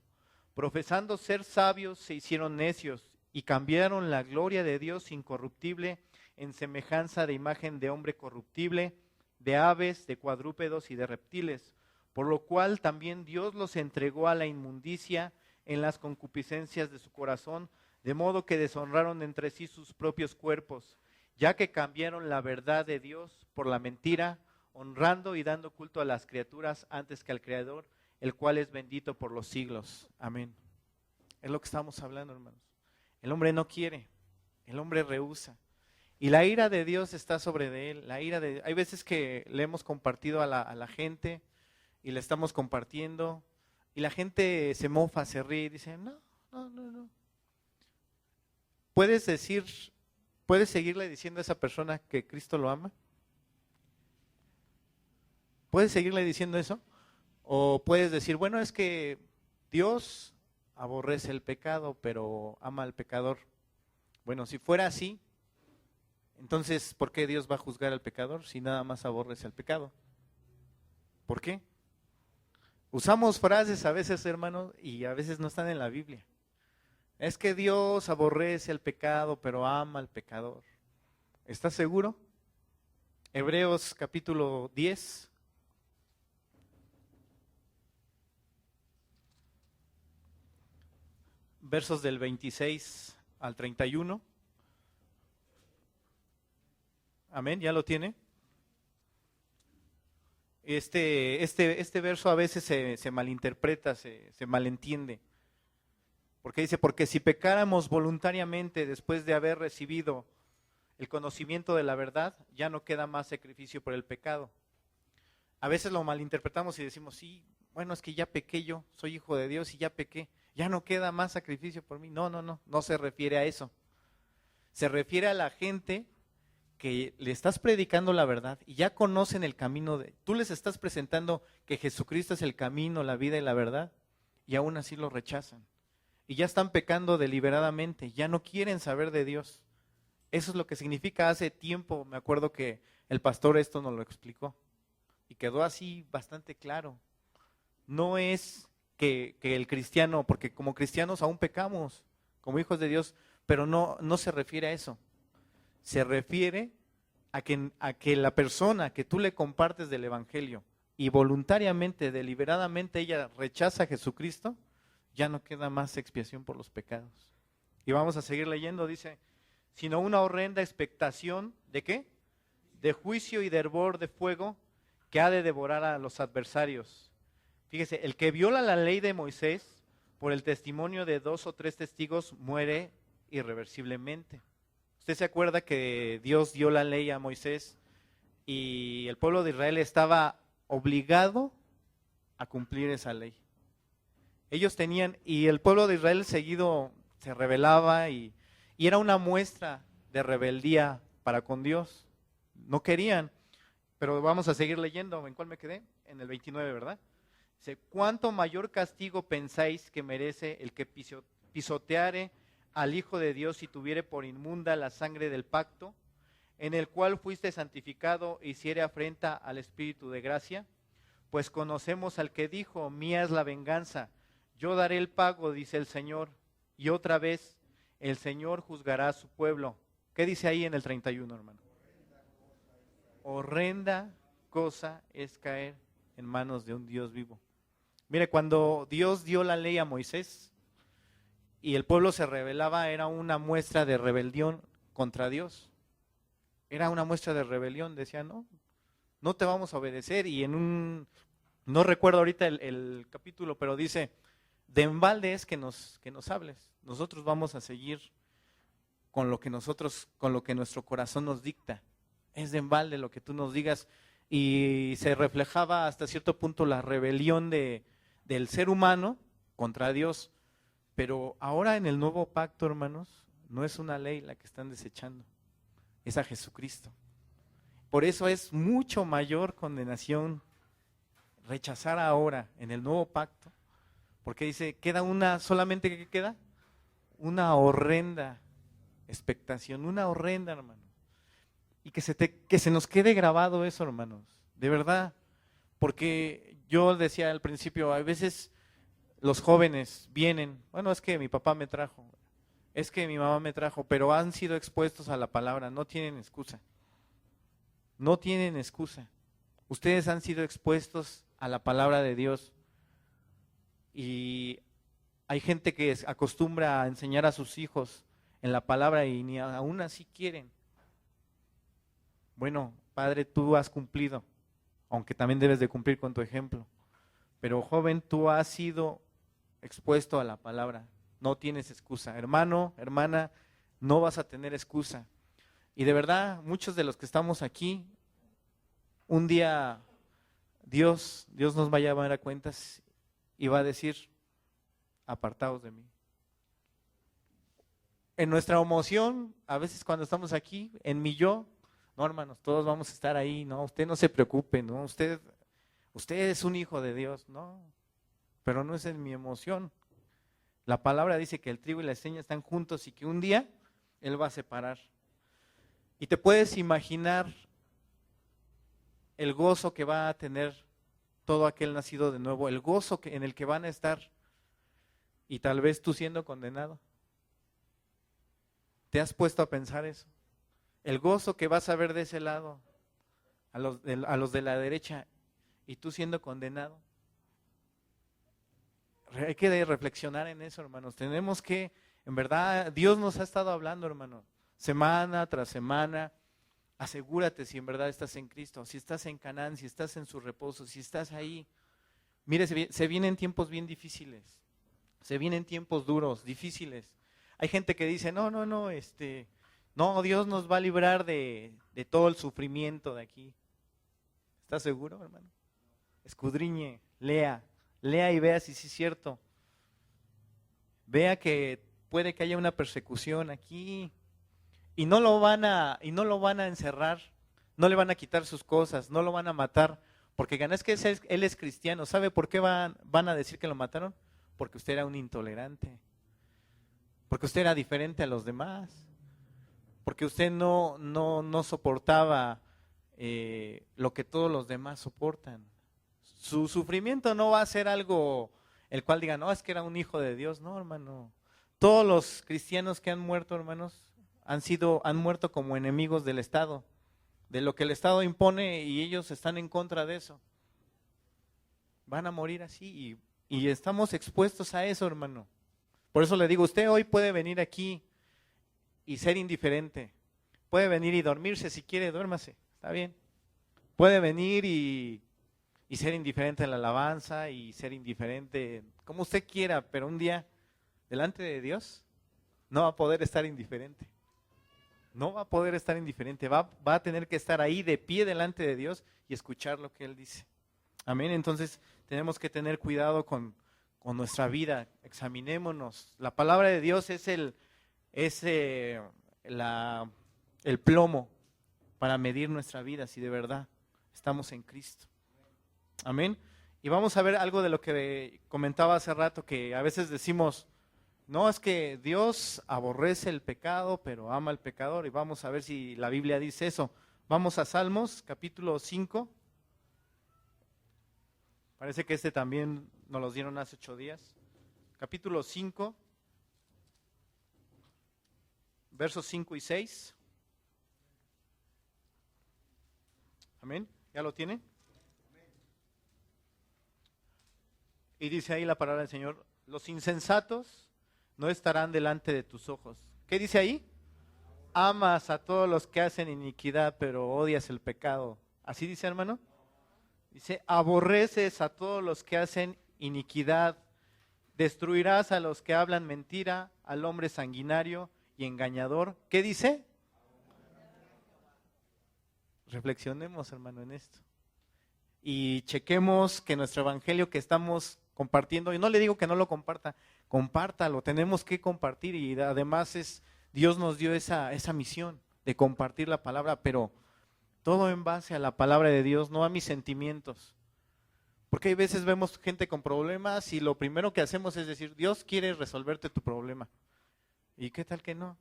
Profesando ser sabios, se hicieron necios, y cambiaron la gloria de Dios incorruptible en semejanza de imagen de hombre corruptible, de aves, de cuadrúpedos y de reptiles, por lo cual también Dios los entregó a la inmundicia en las concupiscencias de su corazón, de modo que deshonraron entre sí sus propios cuerpos, ya que cambiaron la verdad de Dios por la mentira, honrando y dando culto a las criaturas antes que al Creador, el cual es bendito por los siglos. Amén. Es lo que estamos hablando, hermanos. El hombre no quiere, el hombre rehúsa. Y la ira de Dios está sobre de él. Hay veces que le hemos compartido a la gente y le estamos compartiendo y la gente se mofa, se ríe y dice, no. ¿Puedes seguirle diciendo a esa persona que Cristo lo ama? ¿Puedes seguirle diciendo eso? O puedes decir, bueno, es que Dios aborrece el pecado, pero ama al pecador. Bueno, si fuera así, entonces, ¿por qué Dios va a juzgar al pecador si nada más aborrece el pecado? ¿Por qué? Usamos frases a veces, hermanos, y a veces no están en la Biblia. Es que Dios aborrece el pecado, pero ama al pecador. ¿Estás seguro? Hebreos capítulo 10. Versos del 26 al 31. Amén, ¿ya lo tiene? Este verso a veces se malinterpreta, se malentiende. Porque dice, porque si pecáramos voluntariamente después de haber recibido el conocimiento de la verdad, ya no queda más sacrificio por el pecado. A veces lo malinterpretamos y decimos, sí, bueno, es que ya pequé yo, soy hijo de Dios y ya pequé, ya no queda más sacrificio por mí. No se refiere a eso. Se refiere a la gente que le estás predicando la verdad y ya conocen el camino tú les estás presentando que Jesucristo es el camino, la vida y la verdad, y aún así lo rechazan. Y ya están pecando deliberadamente, ya no quieren saber de Dios. Eso es lo que significa. Hace tiempo me acuerdo que el pastor esto nos lo explicó y quedó así bastante claro. No es que el cristiano, porque como cristianos aún pecamos, como hijos de Dios, pero no se refiere a eso. Se refiere a que la persona que tú le compartes del evangelio y voluntariamente, deliberadamente ella rechaza a Jesucristo, ya no queda más expiación por los pecados. Y vamos a seguir leyendo, dice, sino una horrenda expectación, ¿de qué? De juicio y de hervor de fuego que ha de devorar a los adversarios. Fíjese, el que viola la ley de Moisés por el testimonio de 2 o 3 testigos muere irreversiblemente. ¿Usted se acuerda que Dios dio la ley a Moisés y el pueblo de Israel estaba obligado a cumplir esa ley? Ellos tenían, y el pueblo de Israel seguido se rebelaba y era una muestra de rebeldía para con Dios. No querían, pero vamos a seguir leyendo. ¿En cuál me quedé? En el 29, ¿verdad? Dice, ¿cuánto mayor castigo pensáis que merece el que pisoteare al Hijo de Dios si tuviere por inmunda la sangre del pacto, en el cual fuiste santificado e hiciere afrenta al Espíritu de gracia? Pues conocemos al que dijo, mía es la venganza, yo daré el pago, dice el Señor. Y otra vez, el Señor juzgará a su pueblo. ¿Qué dice ahí en el 31, hermano? Horrenda cosa es caer en manos de un Dios vivo. Mire, cuando Dios dio la ley a Moisés y el pueblo se rebelaba, era una muestra de rebelión contra Dios. Era una muestra de rebelión, decían, no, no te vamos a obedecer. Y no recuerdo ahorita el capítulo, pero dice, de embalde es que nos hables. Nosotros vamos a seguir con lo que nuestro corazón nos dicta. Es de embalde lo que tú nos digas. Y se reflejaba hasta cierto punto la rebelión del ser humano contra Dios. Pero ahora en el nuevo pacto, hermanos, no es una ley la que están desechando, es a Jesucristo. Por eso es mucho mayor condenación rechazar ahora en el nuevo pacto, porque dice, solamente ¿qué queda? Una horrenda expectación, una horrenda, hermano. Y que se nos quede grabado eso, hermanos, de verdad. Porque yo decía al principio, a veces los jóvenes vienen, bueno, es que mi papá me trajo, es que mi mamá me trajo, pero han sido expuestos a la palabra, no tienen excusa. No tienen excusa. Ustedes han sido expuestos a la palabra de Dios. Y hay gente que acostumbra a enseñar a sus hijos en la palabra y ni aún así quieren. Bueno, padre, tú has cumplido, aunque también debes de cumplir con tu ejemplo. Pero joven, tú has sido expuesto a la palabra. No tienes excusa. Hermano, hermana, no vas a tener excusa. Y de verdad, muchos de los que estamos aquí, un día Dios nos va a llamar a cuentas y va a decir, apartaos de mí. En nuestra emoción, a veces cuando estamos aquí, en mi yo, no, hermanos, todos vamos a estar ahí, no, usted no se preocupe, no, usted es un hijo de Dios, no, pero no es en mi emoción. La palabra dice que el trigo y la cizaña están juntos y que un día Él va a separar. Y te puedes imaginar el gozo que va a tener todo aquel nacido de nuevo, el gozo en el que van a estar, y tal vez tú siendo condenado. ¿Te has puesto a pensar eso? El gozo que vas a ver de ese lado, a los de la derecha, y tú siendo condenado. Hay que reflexionar en eso, hermanos. Tenemos que, en verdad, Dios nos ha estado hablando, hermano, semana tras semana. Asegúrate si en verdad estás en Cristo, si estás en Canaán, si estás en su reposo, si estás ahí. Mire, se vienen tiempos bien difíciles, se vienen tiempos duros, difíciles. Hay gente que dice, no, Dios nos va a librar de todo el sufrimiento de aquí. ¿Estás seguro, hermano? Escudriñe, lea y vea si sí es cierto. Vea que puede que haya una persecución aquí y no lo van a encerrar, no le van a quitar sus cosas, no lo van a matar, porque es que él es cristiano. ¿Sabe por qué van a decir que lo mataron? Porque usted era un intolerante, porque usted era diferente a los demás, porque usted no soportaba lo que todos los demás soportan. Su sufrimiento no va a ser algo el cual diga, no, es que era un hijo de Dios. No, hermano. Todos los cristianos que han muerto, hermanos, han muerto como enemigos del Estado, de lo que el Estado impone, y ellos están en contra de eso. Van a morir así y estamos expuestos a eso, hermano. Por eso le digo, usted hoy puede venir aquí y ser indiferente. Puede venir y dormirse, si quiere, duérmase, está bien. Puede venir y ser indiferente en la alabanza y ser indiferente como usted quiera, pero un día delante de Dios no va a poder estar indiferente. No va a poder estar indiferente, va a tener que estar ahí de pie delante de Dios y escuchar lo que Él dice. Amén. Entonces tenemos que tener cuidado con nuestra vida, examinémonos. La palabra de Dios es el plomo para medir nuestra vida, si de verdad estamos en Cristo. Amén. Y vamos a ver algo de lo que comentaba hace rato, que a veces decimos, no, es que Dios aborrece el pecado, pero ama al pecador. Y vamos a ver si la Biblia dice eso. Vamos a Salmos, capítulo 5. Parece que también nos lo dieron hace 8 días. Capítulo 5. versos 5 y 6. Amén. ¿Ya lo tienen? Y dice ahí la palabra del Señor: los insensatos no estarán delante de tus ojos. ¿Qué dice ahí? Amas a todos los que hacen iniquidad, pero odias el pecado. ¿Así dice, hermano? Dice, aborreces a todos los que hacen iniquidad, destruirás a los que hablan mentira, al hombre sanguinario y engañador. ¿Qué dice? Reflexionemos, hermano, en esto. Y chequemos que nuestro evangelio que estamos compartiendo, y no le digo que no lo comparta, compártalo, tenemos que compartir, y además Dios nos dio esa misión de compartir la palabra, pero todo en base a la palabra de Dios, no a mis sentimientos. Porque hay veces vemos gente con problemas y lo primero que hacemos es decir, Dios quiere resolverte tu problema. ¿Y qué tal que no?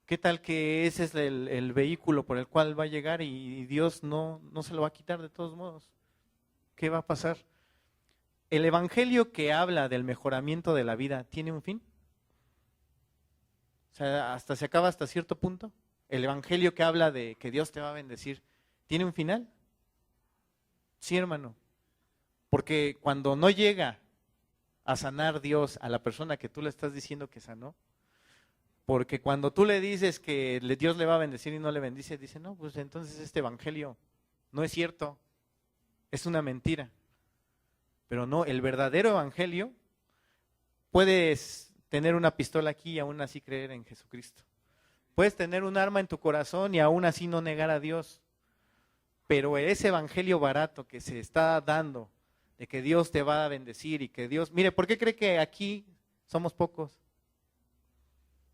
¿Qué tal que ese es el vehículo por el cual va a llegar y Dios no se lo va a quitar de todos modos? ¿Qué va a pasar? ¿El evangelio que habla del mejoramiento de la vida tiene un fin? O sea, hasta se acaba hasta cierto punto. ¿El evangelio que habla de que Dios te va a bendecir tiene un final? Sí, hermano. Porque cuando no llega a sanar Dios a la persona que tú le estás diciendo que sanó, porque cuando tú le dices que Dios le va a bendecir y no le bendice, dice, no, pues entonces este evangelio no es cierto, es una mentira. Pero no, el verdadero evangelio, puedes tener una pistola aquí y aún así creer en Jesucristo. Puedes tener un arma en tu corazón y aún así no negar a Dios. Pero ese evangelio barato que se está dando, de que Dios te va a bendecir y que Dios... Mire, ¿por qué cree que aquí somos pocos?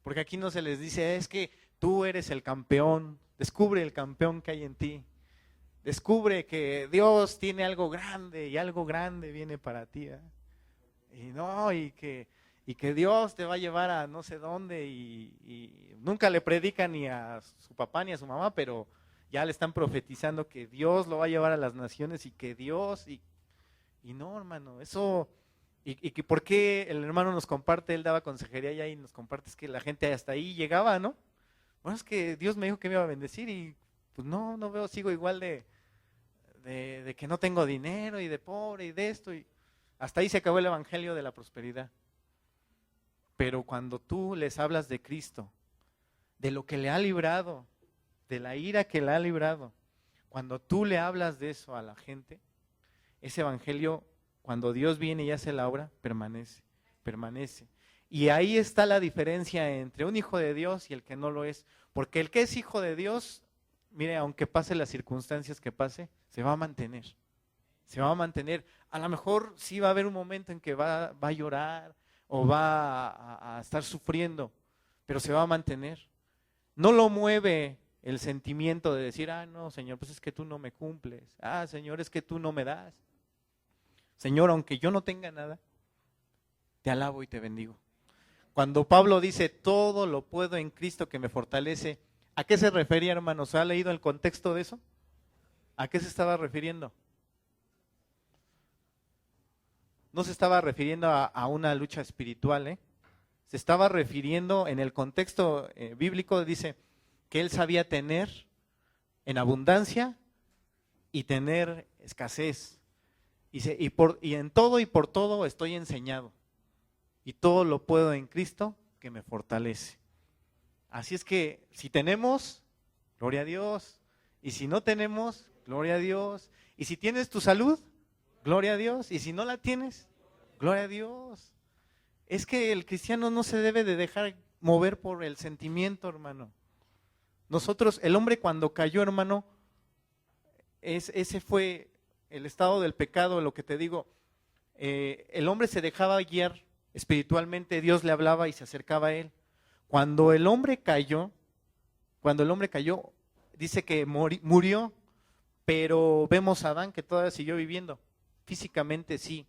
Porque aquí no se les dice, es que tú eres el campeón, descubre el campeón que hay en ti. Descubre que Dios tiene algo grande y algo grande viene para ti. Y no, y que Dios te va a llevar a no sé dónde y nunca le predican ni a su papá ni a su mamá, pero ya le están profetizando que Dios lo va a llevar a las naciones y que Dios... Y no, hermano, eso... Y que por qué el hermano nos comparte, él daba consejería allá y nos comparte, es que la gente hasta ahí llegaba, ¿no? Bueno, es que Dios me dijo que me iba a bendecir y pues no veo, sigo igual de que no tengo dinero y de pobre y de esto. Y hasta ahí se acabó el evangelio de la prosperidad. Pero cuando tú les hablas de Cristo, de lo que le ha librado, de la ira que le ha librado, cuando tú le hablas de eso a la gente, ese evangelio, cuando Dios viene y hace la obra, permanece. Y ahí está la diferencia entre un hijo de Dios y el que no lo es. Porque el que es hijo de Dios, mire, aunque pase las circunstancias que pase, se va a mantener. Se va a mantener. A lo mejor sí va a haber un momento en que va a llorar o va a estar sufriendo, pero se va a mantener. No lo mueve el sentimiento de decir, no, Señor, pues es que tú no me cumples. Señor, es que tú no me das. Señor, aunque yo no tenga nada, te alabo y te bendigo. Cuando Pablo dice, todo lo puedo en Cristo que me fortalece, ¿a qué se refería, hermanos? ¿Ha leído el contexto de eso? ¿A qué se estaba refiriendo? No se estaba refiriendo a una lucha espiritual, Se estaba refiriendo en el contexto bíblico, dice que él sabía tener en abundancia y tener escasez. Y en todo y por todo estoy enseñado. Y todo lo puedo en Cristo que me fortalece. Así es que si tenemos, gloria a Dios. Y si no tenemos, gloria a Dios. Y si tienes tu salud, gloria a Dios. Y si no la tienes, gloria a Dios. Es que el cristiano no se debe de dejar mover por el sentimiento, hermano. Nosotros, el hombre cuando cayó, hermano, ese fue el estado del pecado, lo que te digo. El hombre se dejaba guiar espiritualmente, Dios le hablaba y se acercaba a él. Cuando el hombre cayó, dice que murió, pero vemos a Adán que todavía siguió viviendo. Físicamente sí,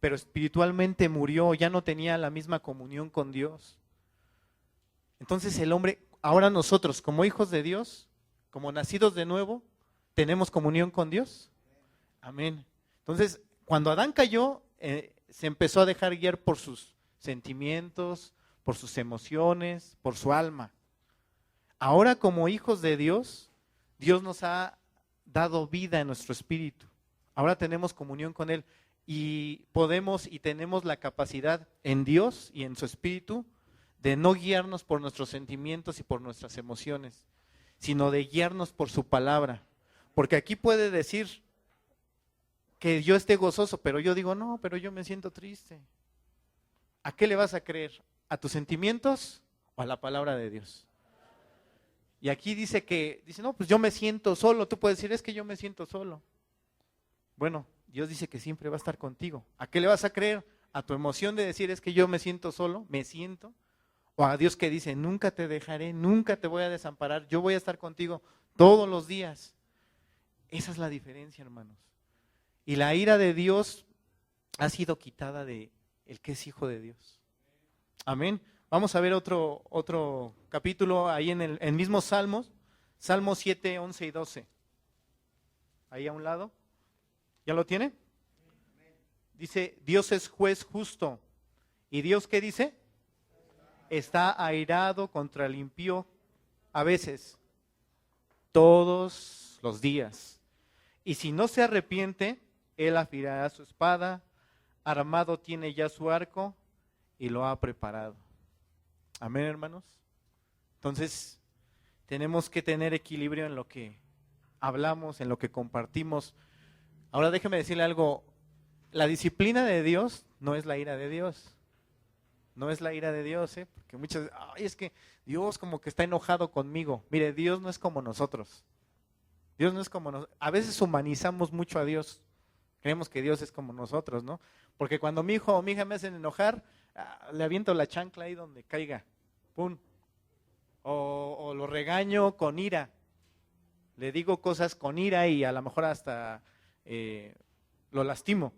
pero espiritualmente murió, ya no tenía la misma comunión con Dios. Entonces el hombre, ahora nosotros como hijos de Dios, como nacidos de nuevo, ¿tenemos comunión con Dios? Amén. Entonces, cuando Adán cayó, se empezó a dejar guiar por sus sentimientos, por sus emociones, por su alma. Ahora como hijos de Dios, Dios nos ha dado vida en nuestro espíritu. Ahora tenemos comunión con Él y podemos y tenemos la capacidad en Dios y en su espíritu de no guiarnos por nuestros sentimientos y por nuestras emociones, sino de guiarnos por su palabra. Porque aquí puede decir que yo esté gozoso, pero yo digo, no, pero yo me siento triste. ¿A qué le vas a creer? ¿A tus sentimientos o a la palabra de Dios? Y aquí dice no, pues yo me siento solo. Tú puedes decir, es que yo me siento solo. Bueno, Dios dice que siempre va a estar contigo. ¿A qué le vas a creer? ¿A tu emoción de decir, es que yo me siento solo, me siento? ¿O a Dios que dice, nunca te dejaré, nunca te voy a desamparar, yo voy a estar contigo todos los días? Esa es la diferencia, hermanos. Y la ira de Dios ha sido quitada de el que es hijo de Dios. Amén. Vamos a ver otro capítulo ahí en el mismo Salmos, Salmos 7, 11 y 12. Ahí a un lado. ¿Ya lo tiene? Dice, Dios es juez justo. ¿Y Dios qué dice? Está airado contra el impío a veces, todos los días. Y si no se arrepiente, Él afilará su espada, armado tiene ya su arco y lo ha preparado. Amén, hermanos. Entonces, tenemos que tener equilibrio en lo que hablamos, en lo que compartimos. Ahora déjeme decirle algo, la disciplina de Dios no es la ira de Dios. No es la ira de Dios, porque muchas, es que Dios como que está enojado conmigo. Mire, Dios no es como nosotros. Dios no es como nosotros. A veces humanizamos mucho a Dios. Creemos que Dios es como nosotros, ¿no? Porque cuando mi hijo o mi hija me hacen enojar, le aviento la chancla ahí donde caiga. ¡Pum! O lo regaño con ira. Le digo cosas con ira y a lo mejor hasta lo lastimo.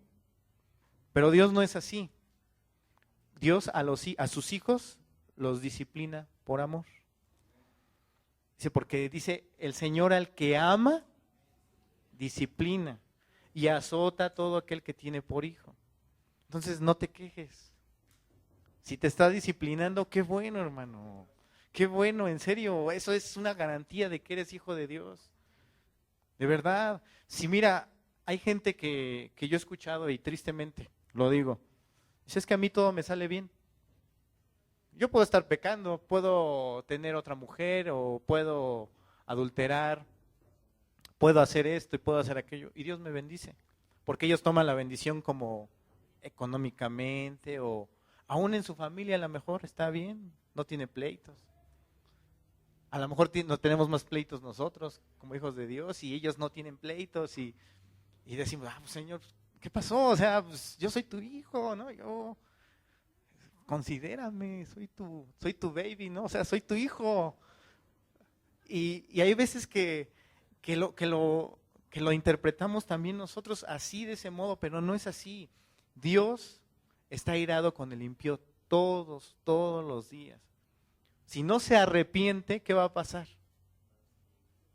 Pero Dios no es así. Dios a sus hijos los disciplina por amor. Dice, porque dice, el Señor al que ama, disciplina y azota a todo aquel que tiene por hijo. Entonces no te quejes. Si te está disciplinando, qué bueno, hermano. Qué bueno, en serio, eso es una garantía de que eres hijo de Dios. De verdad. Si mira, hay gente que yo he escuchado y tristemente lo digo. Dice, es que a mí todo me sale bien. Yo puedo estar pecando, puedo tener otra mujer o puedo adulterar, puedo hacer esto y puedo hacer aquello. Y Dios me bendice. Porque ellos toman la bendición como económicamente o aún en su familia a lo mejor está bien, no tiene pleitos. A lo mejor no tenemos más pleitos nosotros como hijos de Dios y ellos no tienen pleitos y decimos, pues, Señor, ¿qué pasó? O sea, pues, yo soy tu hijo, ¿no? Considérame, soy tu baby, ¿no? O sea, soy tu hijo. Y hay veces que lo interpretamos también nosotros así, de ese modo, pero no es así. Dios está airado con el impío todos los días. Si no se arrepiente, ¿qué va a pasar?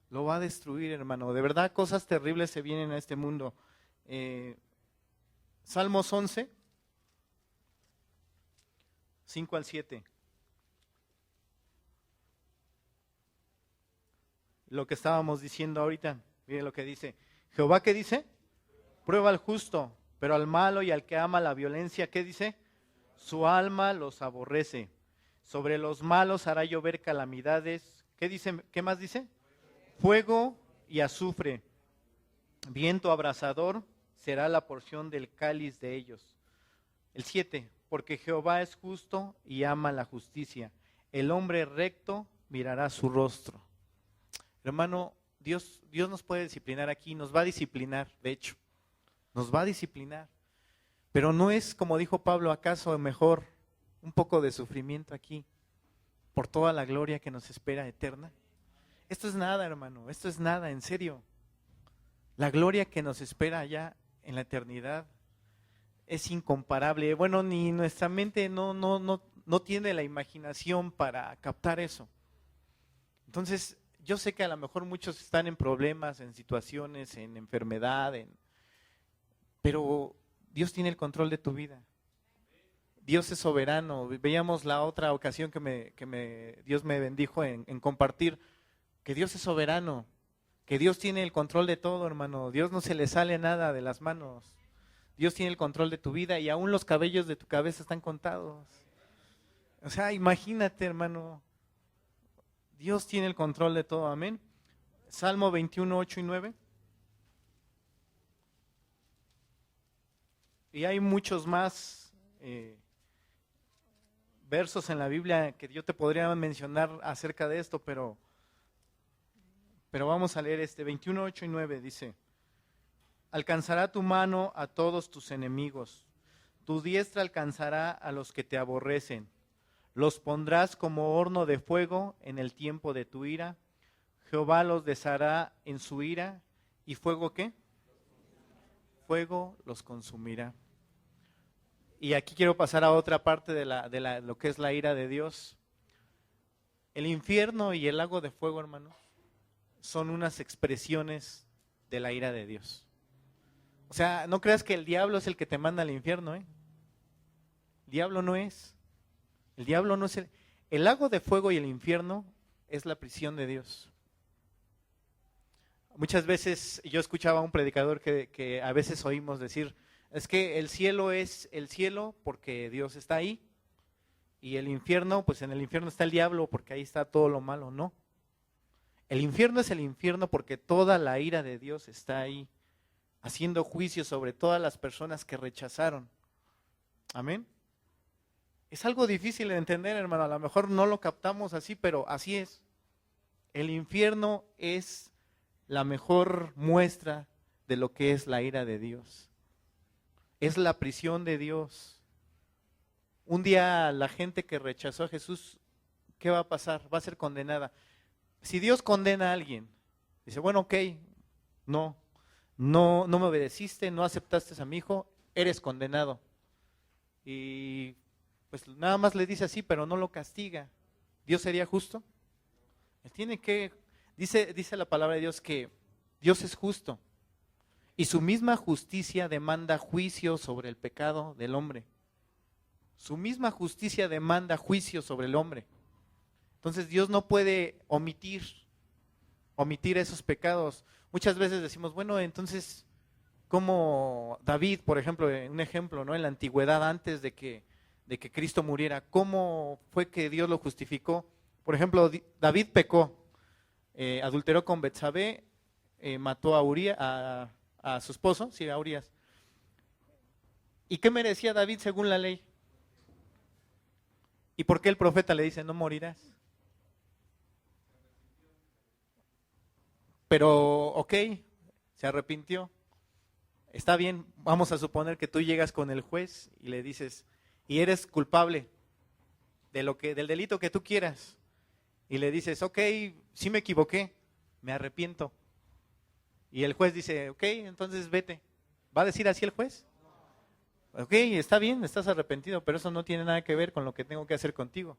Lo va a destruir, hermano. De verdad, cosas terribles se vienen a este mundo. Salmos 11, 5 al 7. Lo que estábamos diciendo ahorita, mire lo que dice. Jehová, ¿qué dice? Prueba al justo, pero al malo y al que ama la violencia, ¿qué dice? Su alma los aborrece. Sobre los malos hará llover calamidades. ¿Qué dice? ¿Qué más dice? Fuego y azufre. Viento abrasador será la porción del cáliz de ellos. El 7. Porque Jehová es justo y ama la justicia. El hombre recto mirará su rostro. Hermano, Dios nos puede disciplinar aquí, nos va a disciplinar, de hecho. Nos va a disciplinar. Pero no es, como dijo Pablo, ¿acaso mejor un poco de sufrimiento aquí por toda la gloria que nos espera eterna? Esto es nada, hermano, esto es nada, en serio. La gloria que nos espera allá en la eternidad es incomparable. Bueno, ni nuestra mente no tiene la imaginación para captar eso. Entonces, yo sé que a lo mejor muchos están en problemas, en situaciones, en enfermedad, pero Dios tiene el control de tu vida. Dios es soberano. Veíamos la otra ocasión Dios me bendijo en compartir que Dios es soberano, que Dios tiene el control de todo, hermano. Dios no se le sale nada de las manos. Dios tiene el control de tu vida y aún los cabellos de tu cabeza están contados. O sea, imagínate, hermano. Dios tiene el control de todo, amén. Salmo 21, 8 y 9. Y hay muchos más versos en la Biblia que yo te podría mencionar acerca de esto, pero vamos a leer este 21, 8 y 9, dice: alcanzará tu mano a todos tus enemigos, tu diestra alcanzará a los que te aborrecen, los pondrás como horno de fuego en el tiempo de tu ira, Jehová los deshará en su ira, ¿y fuego qué? Fuego los consumirá. Y aquí quiero pasar a otra parte de lo que es la ira de Dios. El infierno y el lago de fuego, hermanos, son unas expresiones de la ira de Dios. O sea, no creas que el diablo es el que te manda al infierno, ¿eh? El diablo no es. El diablo no es el lago de fuego y el infierno es la prisión de Dios. Muchas veces yo escuchaba a un predicador que a veces oímos decir, es que el cielo es el cielo porque Dios está ahí, y el infierno, pues en el infierno está el diablo porque ahí está todo lo malo. No. El infierno es el infierno porque toda la ira de Dios está ahí, haciendo juicio sobre todas las personas que rechazaron. Amén. Es algo difícil de entender, hermano, a lo mejor no lo captamos así, pero así es. El infierno es la mejor muestra de lo que es la ira de Dios. Es la prisión de Dios. Un día la gente que rechazó a Jesús, ¿qué va a pasar? Va a ser condenada. Si Dios condena a alguien, dice, bueno, ok, no me obedeciste, no aceptaste a mi hijo, eres condenado. Y pues nada más le dice así, pero no lo castiga. ¿Dios sería justo? Él tiene que, dice la palabra de Dios que Dios es justo. Y su misma justicia demanda juicio sobre el pecado del hombre. Su misma justicia demanda juicio sobre el hombre. Entonces Dios no puede omitir esos pecados. Muchas veces decimos, bueno, entonces, como David, por ejemplo, un ejemplo, ¿no? En la antigüedad, antes de que Cristo muriera, ¿cómo fue que Dios lo justificó? Por ejemplo, David pecó, adulteró con Betsabé, mató a Urías, a su esposo, sí, a Urías. ¿Y qué merecía David según la ley? ¿Y por qué el profeta le dice, no morirás? Pero, ok, se arrepintió. Está bien, vamos a suponer que tú llegas con el juez y le dices, y eres culpable del delito que tú quieras. Y le dices, ok, sí me equivoqué, me arrepiento. Y el juez dice, ok, entonces vete. ¿Va a decir así el juez? Ok, está bien, estás arrepentido, pero eso no tiene nada que ver con lo que tengo que hacer contigo.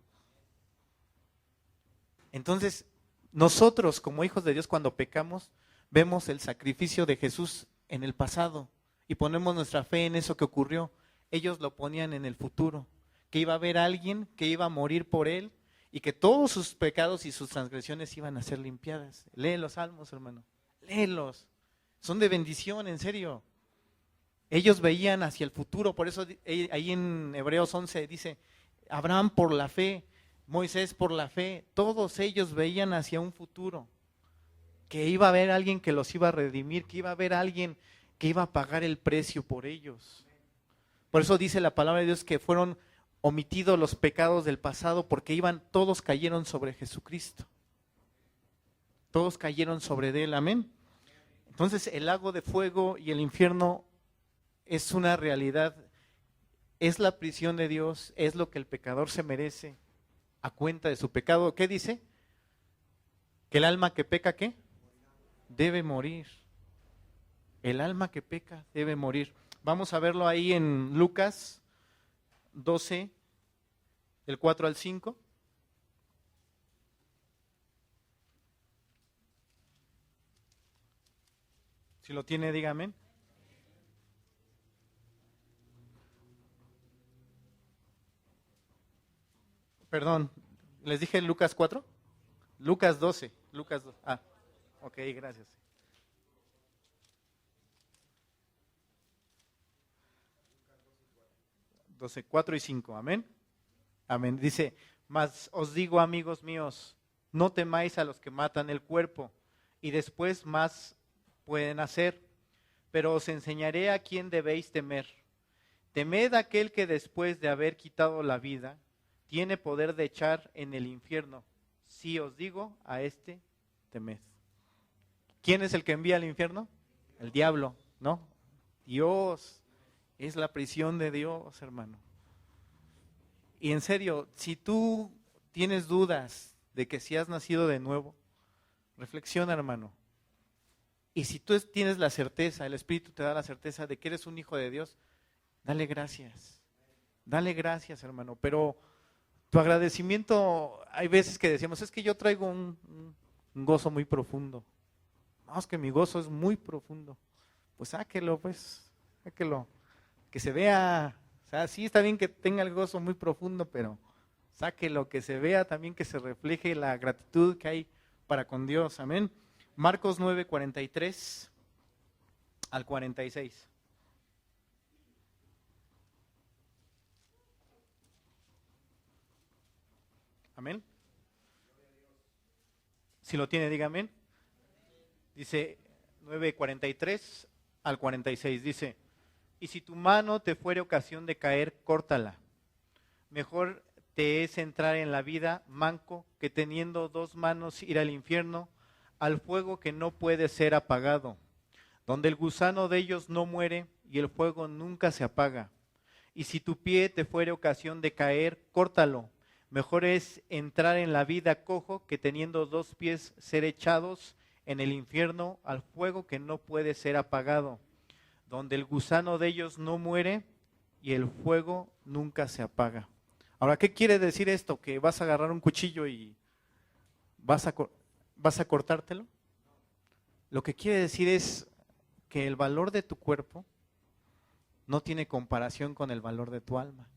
Entonces, nosotros como hijos de Dios, cuando pecamos, vemos el sacrificio de Jesús en el pasado y ponemos nuestra fe en eso que ocurrió. Ellos lo ponían en el futuro, que iba a haber alguien que iba a morir por él y que todos sus pecados y sus transgresiones iban a ser limpiadas. Lee los salmos, hermano, léelos. Son de bendición, en serio. Ellos veían hacia el futuro, por eso ahí en Hebreos 11 dice, Abraham por la fe, Moisés por la fe, todos ellos veían hacia un futuro, que iba a haber alguien que los iba a redimir, que iba a haber alguien que iba a pagar el precio por ellos. Por eso dice la palabra de Dios que fueron omitidos los pecados del pasado, porque todos cayeron sobre Jesucristo. Todos cayeron sobre él, amén. Entonces el lago de fuego y el infierno es una realidad, es la prisión de Dios, es lo que el pecador se merece a cuenta de su pecado. ¿Qué dice? Que el alma que peca, ¿qué? Debe morir. El alma que peca debe morir. Vamos a verlo ahí en Lucas 12, del 4 al 5. Si lo tiene, dígame. Perdón, ¿les dije Lucas 4? Lucas 12, Lucas 12. Ah, ok, gracias. 12, 4 y 5, amén. Amén. Dice, mas os digo, amigos míos, no temáis a los que matan el cuerpo, y después más pueden hacer, pero os enseñaré a quién debéis temer. Temed a aquel que después de haber quitado la vida, tiene poder de echar en el infierno. Si os digo, a este temed. ¿Quién es el que envía al infierno? El diablo, ¿no? Dios es la prisión de Dios, hermano. Y en serio, si tú tienes dudas de que si has nacido de nuevo, reflexiona, hermano. Y si tú tienes la certeza, el Espíritu te da la certeza de que eres un hijo de Dios, dale gracias. Dale gracias, hermano. Pero tu agradecimiento, hay veces que decimos, es que yo traigo un gozo muy profundo. No, es que mi gozo es muy profundo. Pues sáquelo, sáquelo. Que se vea, o sea, sí está bien que tenga el gozo muy profundo, pero sáquelo, que se vea también, que se refleje la gratitud que hay para con Dios. Amén. Marcos 9, 43 al 46. Amén. Si lo tiene, diga amén. Dice 9:43 al 46. Dice, y si tu mano te fuere ocasión de caer, córtala. Mejor te es entrar en la vida manco que teniendo dos manos ir al infierno, al fuego que no puede ser apagado, donde el gusano de ellos no muere y el fuego nunca se apaga. Y si tu pie te fuere ocasión de caer, córtalo. Mejor es entrar en la vida cojo que teniendo dos pies ser echados en el infierno al fuego que no puede ser apagado, donde el gusano de ellos no muere y el fuego nunca se apaga. Ahora, ¿qué quiere decir esto? ¿Que vas a agarrar un cuchillo y vas a cortártelo? Lo que quiere decir es que el valor de tu cuerpo no tiene comparación con el valor de tu alma.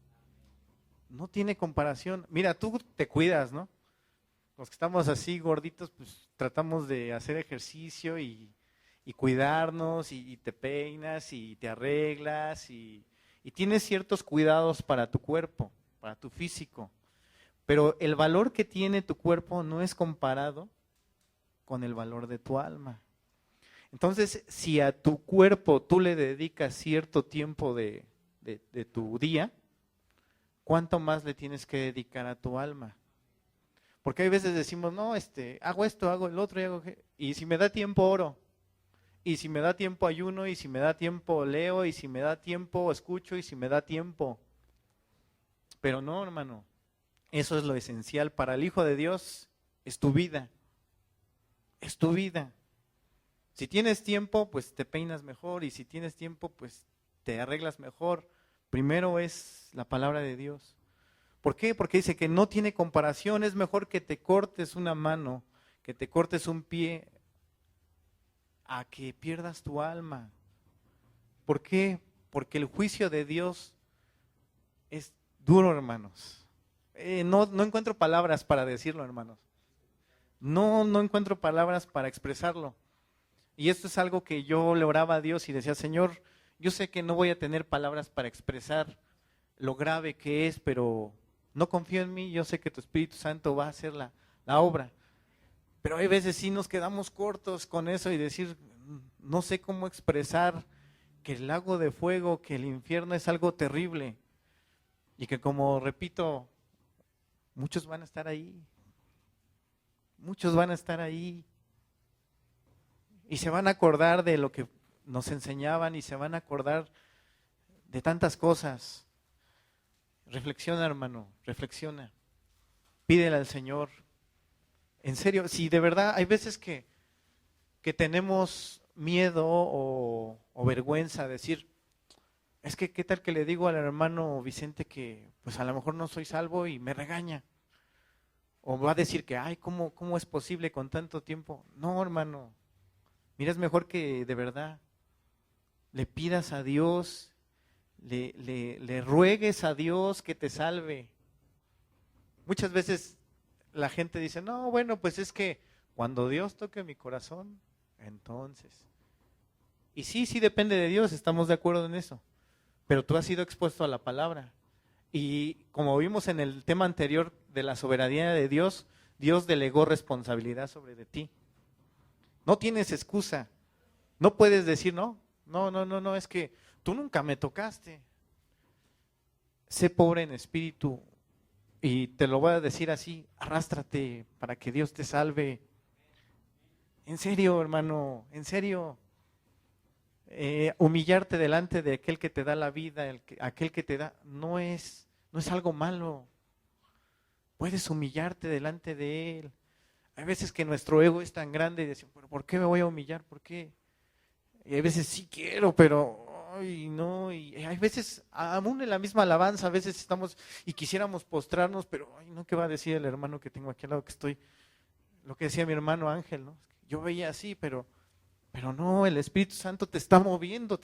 No tiene comparación. Mira, tú te cuidas, ¿no? Los que estamos así gorditos, pues tratamos de hacer ejercicio y cuidarnos y te peinas y te arreglas y tienes ciertos cuidados para tu cuerpo, para tu físico. Pero el valor que tiene tu cuerpo no es comparado con el valor de tu alma. Entonces, si a tu cuerpo tú le dedicas cierto tiempo de tu día, ¿cuánto más le tienes que dedicar a tu alma? Porque hay veces decimos, no, hago esto, hago el otro, y si me da tiempo oro, y si me da tiempo ayuno, y si me da tiempo leo, y si me da tiempo escucho, y si me da tiempo. Pero no, hermano, eso es lo esencial. Para el Hijo de Dios es tu vida, es tu vida. Si tienes tiempo, pues te peinas mejor, y si tienes tiempo, pues te arreglas mejor. Primero es la palabra de Dios. ¿Por qué? Porque dice que no tiene comparación. Es mejor que te cortes una mano, que te cortes un pie, a que pierdas tu alma. ¿Por qué? Porque el juicio de Dios es duro, hermanos. No encuentro palabras para decirlo, hermanos. No encuentro palabras para expresarlo. Y esto es algo que yo le oraba a Dios y decía, Señor, yo sé que no voy a tener palabras para expresar lo grave que es, pero no confío en mí, yo sé que tu Espíritu Santo va a hacer la obra. Pero hay veces sí nos quedamos cortos con eso y decir, no sé cómo expresar que el lago de fuego, que el infierno es algo terrible. Y que como repito, muchos van a estar ahí. Muchos van a estar ahí. Y se van a acordar de lo que nos enseñaban y se van a acordar de tantas cosas. Reflexiona, hermano, reflexiona. Pídele al Señor. En serio, si de verdad hay veces que tenemos miedo o vergüenza de decir, es que qué tal que le digo al hermano Vicente que pues a lo mejor no soy salvo y me regaña. O va a decir que, ay, ¿cómo es posible con tanto tiempo? No, hermano. Mira, es mejor que de verdad le pidas a Dios, le ruegues a Dios que te salve. Muchas veces la gente dice, no, bueno, pues es que cuando Dios toque mi corazón, entonces. Y sí, sí depende de Dios, estamos de acuerdo en eso. Pero tú has sido expuesto a la palabra. Y como vimos en el tema anterior de la soberanía de Dios, Dios delegó responsabilidad sobre de ti. No tienes excusa. No puedes decir, no, es que tú nunca me tocaste. Sé pobre en espíritu y te lo voy a decir así, arrástrate para que Dios te salve. En serio, hermano, en serio. Humillarte delante de aquel que te da la vida, aquel que te da, no es algo malo. Puedes humillarte delante de Él. Hay veces que nuestro ego es tan grande y decimos, ¿pero por qué me voy a humillar? ¿Por qué? Y hay veces sí quiero, pero ay, no. Y hay veces, aún en la misma alabanza, a veces estamos y quisiéramos postrarnos, pero ay, no, ¿qué va a decir el hermano que tengo aquí al lado que estoy? Lo que decía mi hermano Ángel, ¿no? Yo veía así, pero no, el Espíritu Santo te está moviendo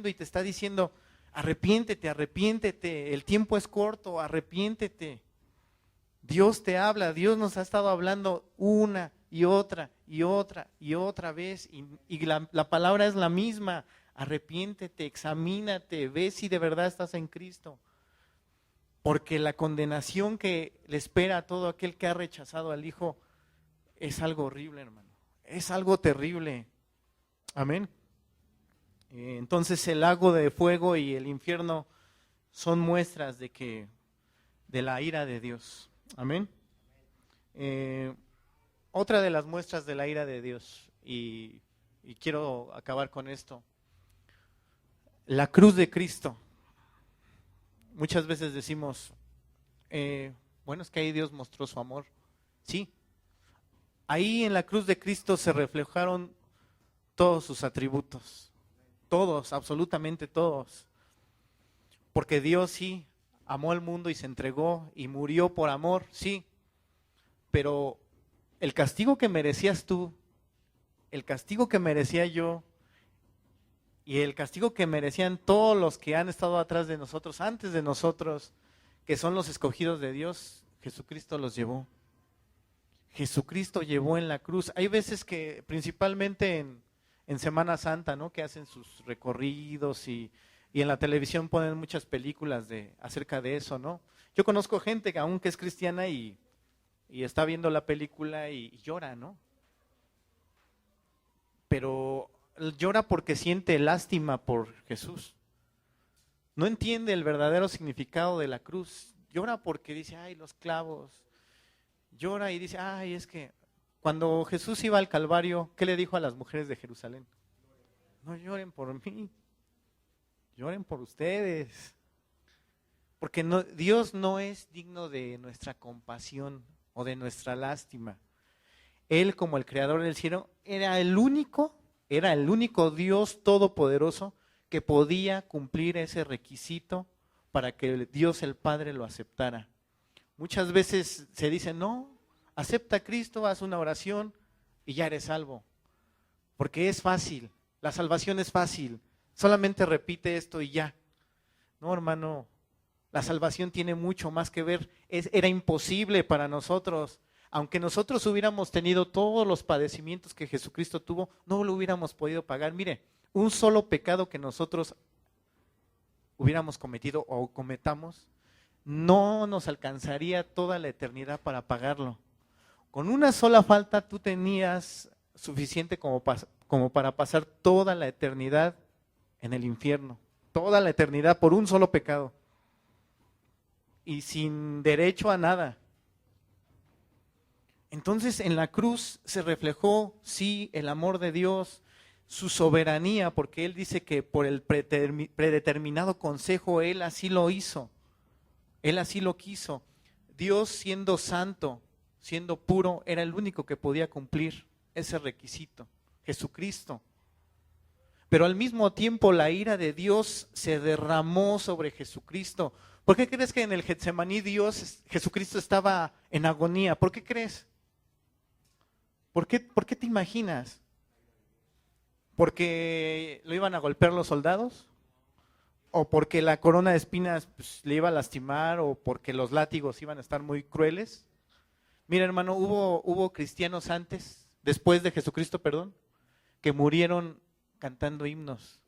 y te está diciendo, arrepiéntete, arrepiéntete, el tiempo es corto, arrepiéntete. Dios te habla, Dios nos ha estado hablando una y otra y otra y otra vez y la palabra es la misma, arrepiéntete, examínate, ve si de verdad estás en Cristo. Porque la condenación que le espera a todo aquel que ha rechazado al Hijo es algo horrible, hermano, es algo terrible. Amén. Entonces el lago de fuego y el infierno son muestras de la ira de Dios. Amén. Otra de las muestras de la ira de Dios, y quiero acabar con esto, la cruz de Cristo. Muchas veces decimos, bueno, es que ahí Dios mostró su amor. Sí, ahí en la cruz de Cristo se reflejaron todos sus atributos, todos, absolutamente todos. Porque Dios sí amó al mundo y se entregó y murió por amor, sí. Pero el castigo que merecías tú, el castigo que merecía yo y el castigo que merecían todos los que han estado atrás de nosotros, antes de nosotros, que son los escogidos de Dios, Jesucristo los llevó. Jesucristo llevó en la cruz. Hay veces que principalmente en Semana Santa, ¿no? Que hacen sus recorridos y en la televisión ponen muchas películas acerca de eso, ¿no? Yo conozco gente que aún que es cristiana y está viendo la película y llora, ¿no? Pero llora porque siente lástima por Jesús. No entiende el verdadero significado de la cruz. Llora porque dice, ay, los clavos. Llora y dice, ay, es que cuando Jesús iba al Calvario, ¿qué le dijo a las mujeres de Jerusalén? No lloren por mí, lloren por ustedes. Porque Dios no es digno de nuestra compasión o de nuestra lástima. Él, como el creador del cielo, era el único Dios todopoderoso que podía cumplir ese requisito para que Dios el Padre lo aceptara. Muchas veces se dice, no, acepta a Cristo, haz una oración y ya eres salvo. Porque es fácil, la salvación es fácil, solamente repite esto y ya. No, hermano, la salvación tiene mucho más que ver, era imposible para nosotros. Aunque nosotros hubiéramos tenido todos los padecimientos que Jesucristo tuvo, no lo hubiéramos podido pagar. Mire, un solo pecado que nosotros hubiéramos cometido o cometamos, no nos alcanzaría toda la eternidad para pagarlo. Con una sola falta tú tenías suficiente como para pasar toda la eternidad en el infierno. Toda la eternidad por un solo pecado. Y sin derecho a nada. Entonces en la cruz se reflejó, sí, el amor de Dios, su soberanía, porque Él dice que por el predeterminado consejo Él así lo hizo, Él así lo quiso. Dios siendo santo, siendo puro, era el único que podía cumplir ese requisito, Jesucristo. Pero al mismo tiempo la ira de Dios se derramó sobre Jesucristo. ¿Por qué crees que en el Getsemaní Jesucristo estaba en agonía? ¿Por qué crees? ¿Por qué te imaginas? ¿Porque lo iban a golpear los soldados? o porque la corona de espinas pues, le iba a lastimar, o porque los látigos iban a estar muy crueles. Mira, hermano, hubo cristianos antes, después de Jesucristo, perdón, que murieron cantando himnos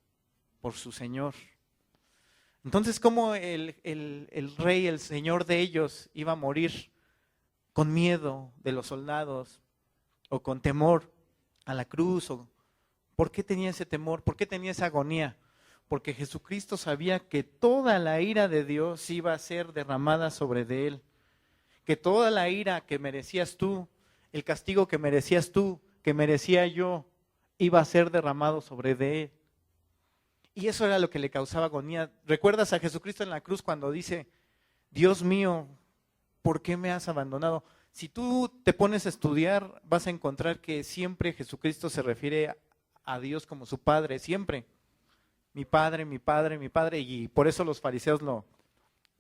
por su Señor. Entonces, ¿cómo el rey, el Señor de ellos, iba a morir con miedo de los soldados o con temor a la cruz? ¿Por qué tenía ese temor? ¿Por qué tenía esa agonía? Porque Jesucristo sabía que toda la ira de Dios iba a ser derramada sobre de él, que toda la ira que merecías tú, el castigo que merecías tú, que merecía yo, iba a ser derramado sobre de él. Y eso era lo que le causaba agonía. ¿Recuerdas a Jesucristo en la cruz cuando dice, Dios mío, ¿por qué me has abandonado? Si tú te pones a estudiar, vas a encontrar que siempre Jesucristo se refiere a Dios como su Padre, siempre. Mi Padre, mi Padre, mi Padre. Y por eso los fariseos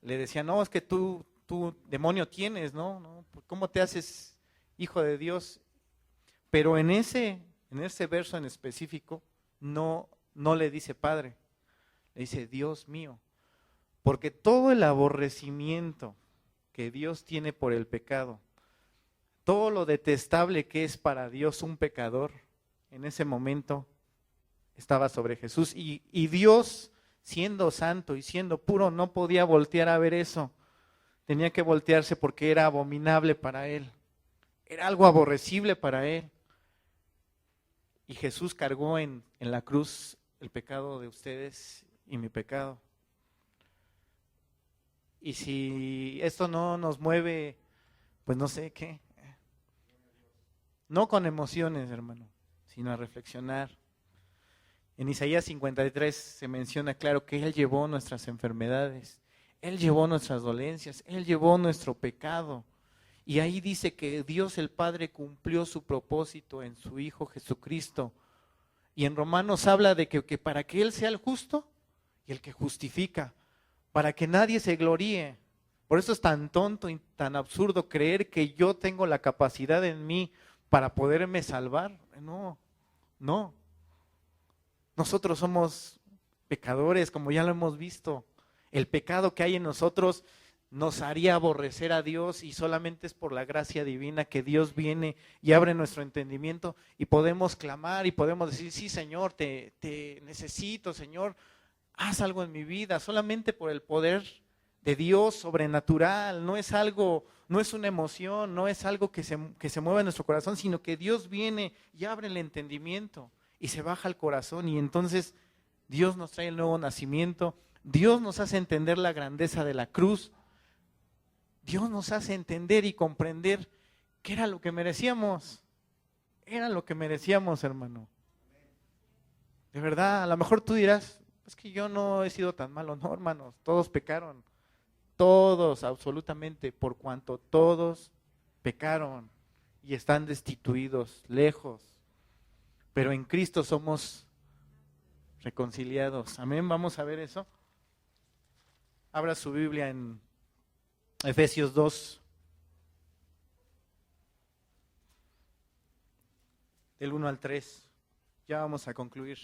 le decían, no, es que tú demonio tienes, ¿no? ¿Cómo te haces hijo de Dios? Pero en ese verso en específico, no le dice Padre, le dice Dios mío, porque todo el aborrecimiento que Dios tiene por el pecado, todo lo detestable que es para Dios un pecador, en ese momento estaba sobre Jesús, y Dios, siendo santo y siendo puro, no podía voltear a ver eso, tenía que voltearse porque era abominable para él, era algo aborrecible para él. Y Jesús cargó en la cruz el pecado de ustedes y mi pecado. Y si esto no nos mueve, pues no sé qué. No con emociones, hermano, sino a reflexionar. En Isaías 53 se menciona claro que Él llevó nuestras enfermedades, Él llevó nuestras dolencias, Él llevó nuestro pecado. Y ahí dice que Dios el Padre cumplió su propósito en su Hijo Jesucristo. Y en Romanos habla de que para que Él sea el justo y el que justifica, para que nadie se gloríe. Por eso es tan tonto y tan absurdo creer que yo tengo la capacidad en mí para poderme salvar. No. Nosotros somos pecadores, como ya lo hemos visto. El pecado que hay en nosotros nos haría aborrecer a Dios, y solamente es por la gracia divina que Dios viene y abre nuestro entendimiento y podemos clamar y podemos decir, sí Señor, te necesito, Señor, haz algo en mi vida, solamente por el poder de Dios sobrenatural. No es algo, no es una emoción, no es algo que se mueva en nuestro corazón, sino que Dios viene y abre el entendimiento y se baja al corazón, y entonces Dios nos trae el nuevo nacimiento, Dios nos hace entender la grandeza de la cruz, Dios nos hace entender y comprender que era lo que merecíamos. Era lo que merecíamos, hermano. De verdad, a lo mejor tú dirás, es que yo no he sido tan malo. No, hermanos, todos pecaron. Todos, absolutamente, por cuanto todos pecaron y están destituidos, lejos. Pero en Cristo somos reconciliados. Amén, vamos a ver eso. Abra su Biblia en Efesios 2, del 1 al 3. Ya vamos a concluir.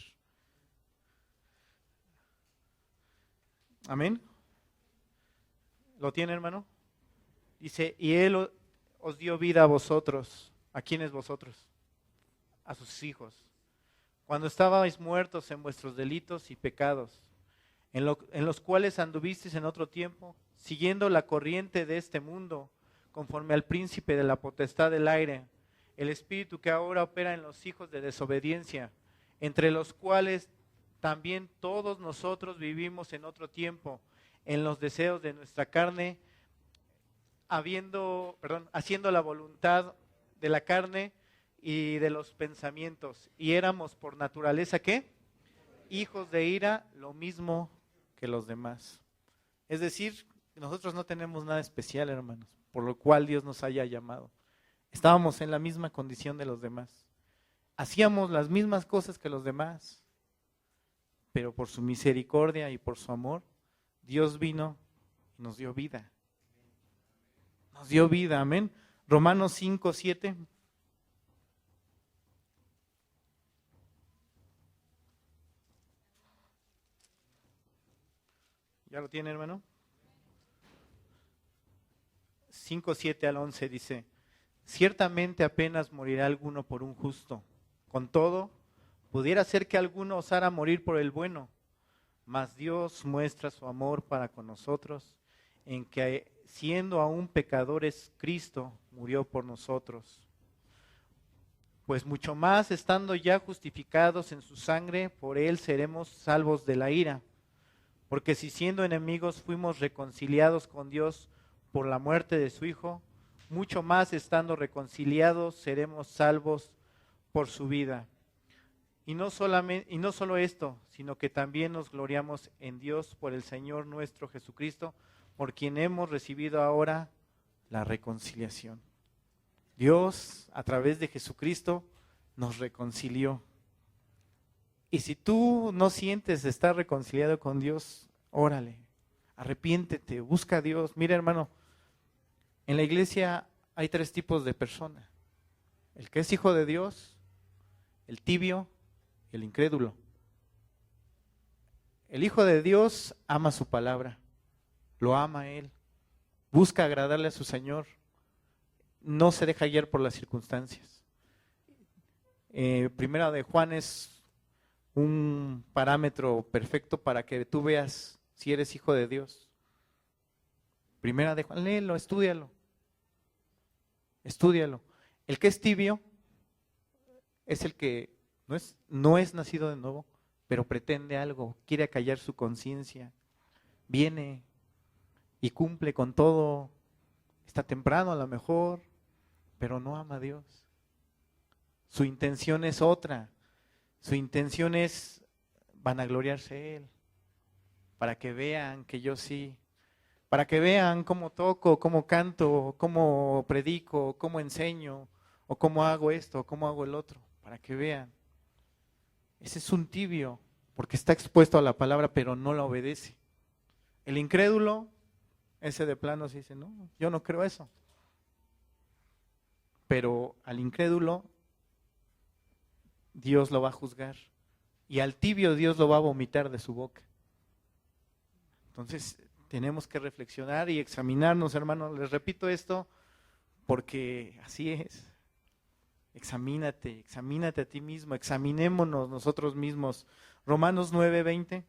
Amén. ¿Lo tiene, hermano? Dice, y Él os dio vida a vosotros. ¿A quiénes vosotros? A sus hijos. Cuando estabais muertos en vuestros delitos y pecados, en los cuales anduvisteis en otro tiempo, siguiendo la corriente de este mundo, conforme al príncipe de la potestad del aire, el espíritu que ahora opera en los hijos de desobediencia, entre los cuales también todos nosotros vivimos en otro tiempo, en los deseos de nuestra carne, haciendo la voluntad de la carne y de los pensamientos, y éramos por naturaleza, ¿qué? Hijos de ira, lo mismo que los demás. Es decir, nosotros no tenemos nada especial, hermanos, por lo cual Dios nos haya llamado. Estábamos en la misma condición de los demás. Hacíamos las mismas cosas que los demás, pero por su misericordia y por su amor, Dios vino y nos dio vida. Nos dio vida, amén. Romanos 5, 7. ¿Ya lo tiene, hermano? 5:7 al 11 dice: ciertamente apenas morirá alguno por un justo. Con todo, pudiera ser que alguno osara morir por el bueno, mas Dios muestra su amor para con nosotros, en que siendo aún pecadores, Cristo murió por nosotros. Pues mucho más, estando ya justificados en su sangre, por él seremos salvos de la ira. Porque si siendo enemigos fuimos reconciliados con Dios por la muerte de su Hijo, mucho más estando reconciliados seremos salvos por su vida. Y no solo esto, sino que también nos gloriamos en Dios por el Señor nuestro Jesucristo, por quien hemos recibido ahora la reconciliación. Dios, a través de Jesucristo, nos reconcilió. Y si tú no sientes estar reconciliado con Dios, órale, arrepiéntete, busca a Dios. Mira, hermano, en la iglesia hay 3 tipos de personas: el que es hijo de Dios, el tibio y el incrédulo. El hijo de Dios ama su palabra, lo ama a Él, busca agradarle a su Señor, no se deja guiar por las circunstancias. Primera de Juan es un parámetro perfecto para que tú veas si eres hijo de Dios. Primera de Juan, léelo, estúdialo. El que es tibio es el que no es nacido de nuevo, pero pretende algo, quiere acallar su conciencia, viene y cumple con todo, está temprano a lo mejor, pero no ama a Dios. Su intención es otra, su intención es vanagloriarse Él, para que vean que yo sí, para que vean cómo toco, cómo canto, cómo predico, cómo enseño, o cómo hago esto, o cómo hago el otro, para que vean. Ese es un tibio, porque está expuesto a la palabra, pero no la obedece. El incrédulo, ese de plano se dice, no, yo no creo eso. Pero al incrédulo Dios lo va a juzgar, y al tibio Dios lo va a vomitar de su boca. Entonces tenemos que reflexionar y examinarnos, hermanos. Les repito esto porque así es. Examínate a ti mismo, examinémonos nosotros mismos. Romanos 9:20.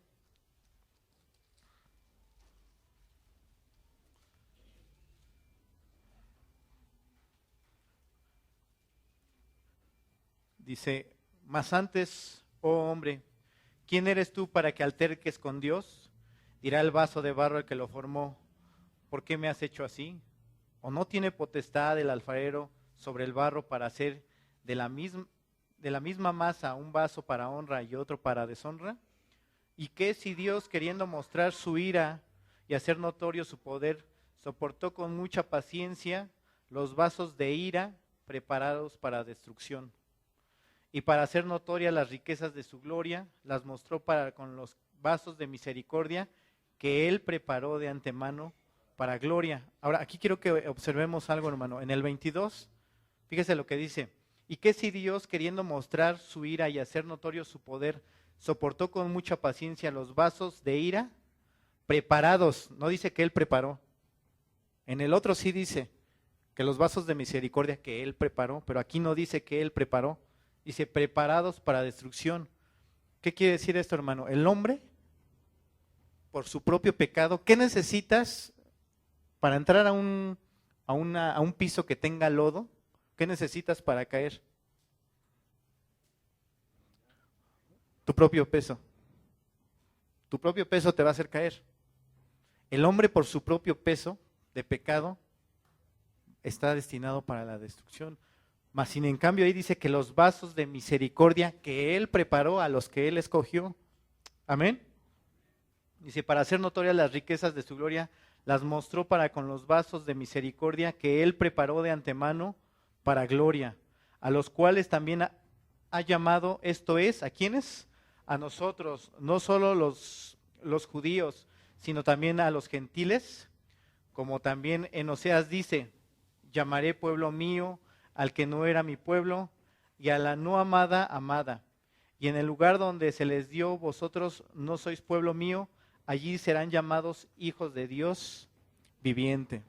Dice: mas antes, oh hombre, ¿quién eres tú para que alterques con Dios? Dirá el vaso de barro al que lo formó, ¿por qué me has hecho así? ¿O no tiene potestad el alfarero sobre el barro para hacer de la misma masa un vaso para honra y otro para deshonra? ¿Y qué si Dios, queriendo mostrar su ira y hacer notorio su poder, soportó con mucha paciencia los vasos de ira preparados para destrucción? Y para hacer notorias las riquezas de su gloria, las mostró con los vasos de misericordia que Él preparó de antemano para gloria. Ahora, aquí quiero que observemos algo, hermano. En el 22, fíjese lo que dice: ¿y qué si Dios, queriendo mostrar su ira y hacer notorio su poder, soportó con mucha paciencia los vasos de ira preparados? No dice que Él preparó. En el otro sí dice que los vasos de misericordia que Él preparó, pero aquí no dice que Él preparó. Dice preparados para destrucción. ¿Qué quiere decir esto, hermano? El hombre, por su propio pecado, ¿qué necesitas para entrar a un piso que tenga lodo? ¿Qué necesitas para caer? Tu propio peso. Tu propio peso te va a hacer caer. El hombre, por su propio peso de pecado, está destinado para la destrucción. Mas sin en cambio ahí dice que los vasos de misericordia que Él preparó a los que Él escogió. Amén. Dice, para hacer notorias las riquezas de su gloria, las mostró para con los vasos de misericordia que Él preparó de antemano para gloria, a los cuales también ha llamado, esto es, ¿a quiénes? A nosotros, no solo los judíos, sino también a los gentiles, como también en Oseas dice, llamaré pueblo mío al que no era mi pueblo, y a la no amada, amada. Y en el lugar donde se les dio, vosotros no sois pueblo mío, allí serán llamados hijos de Dios viviente.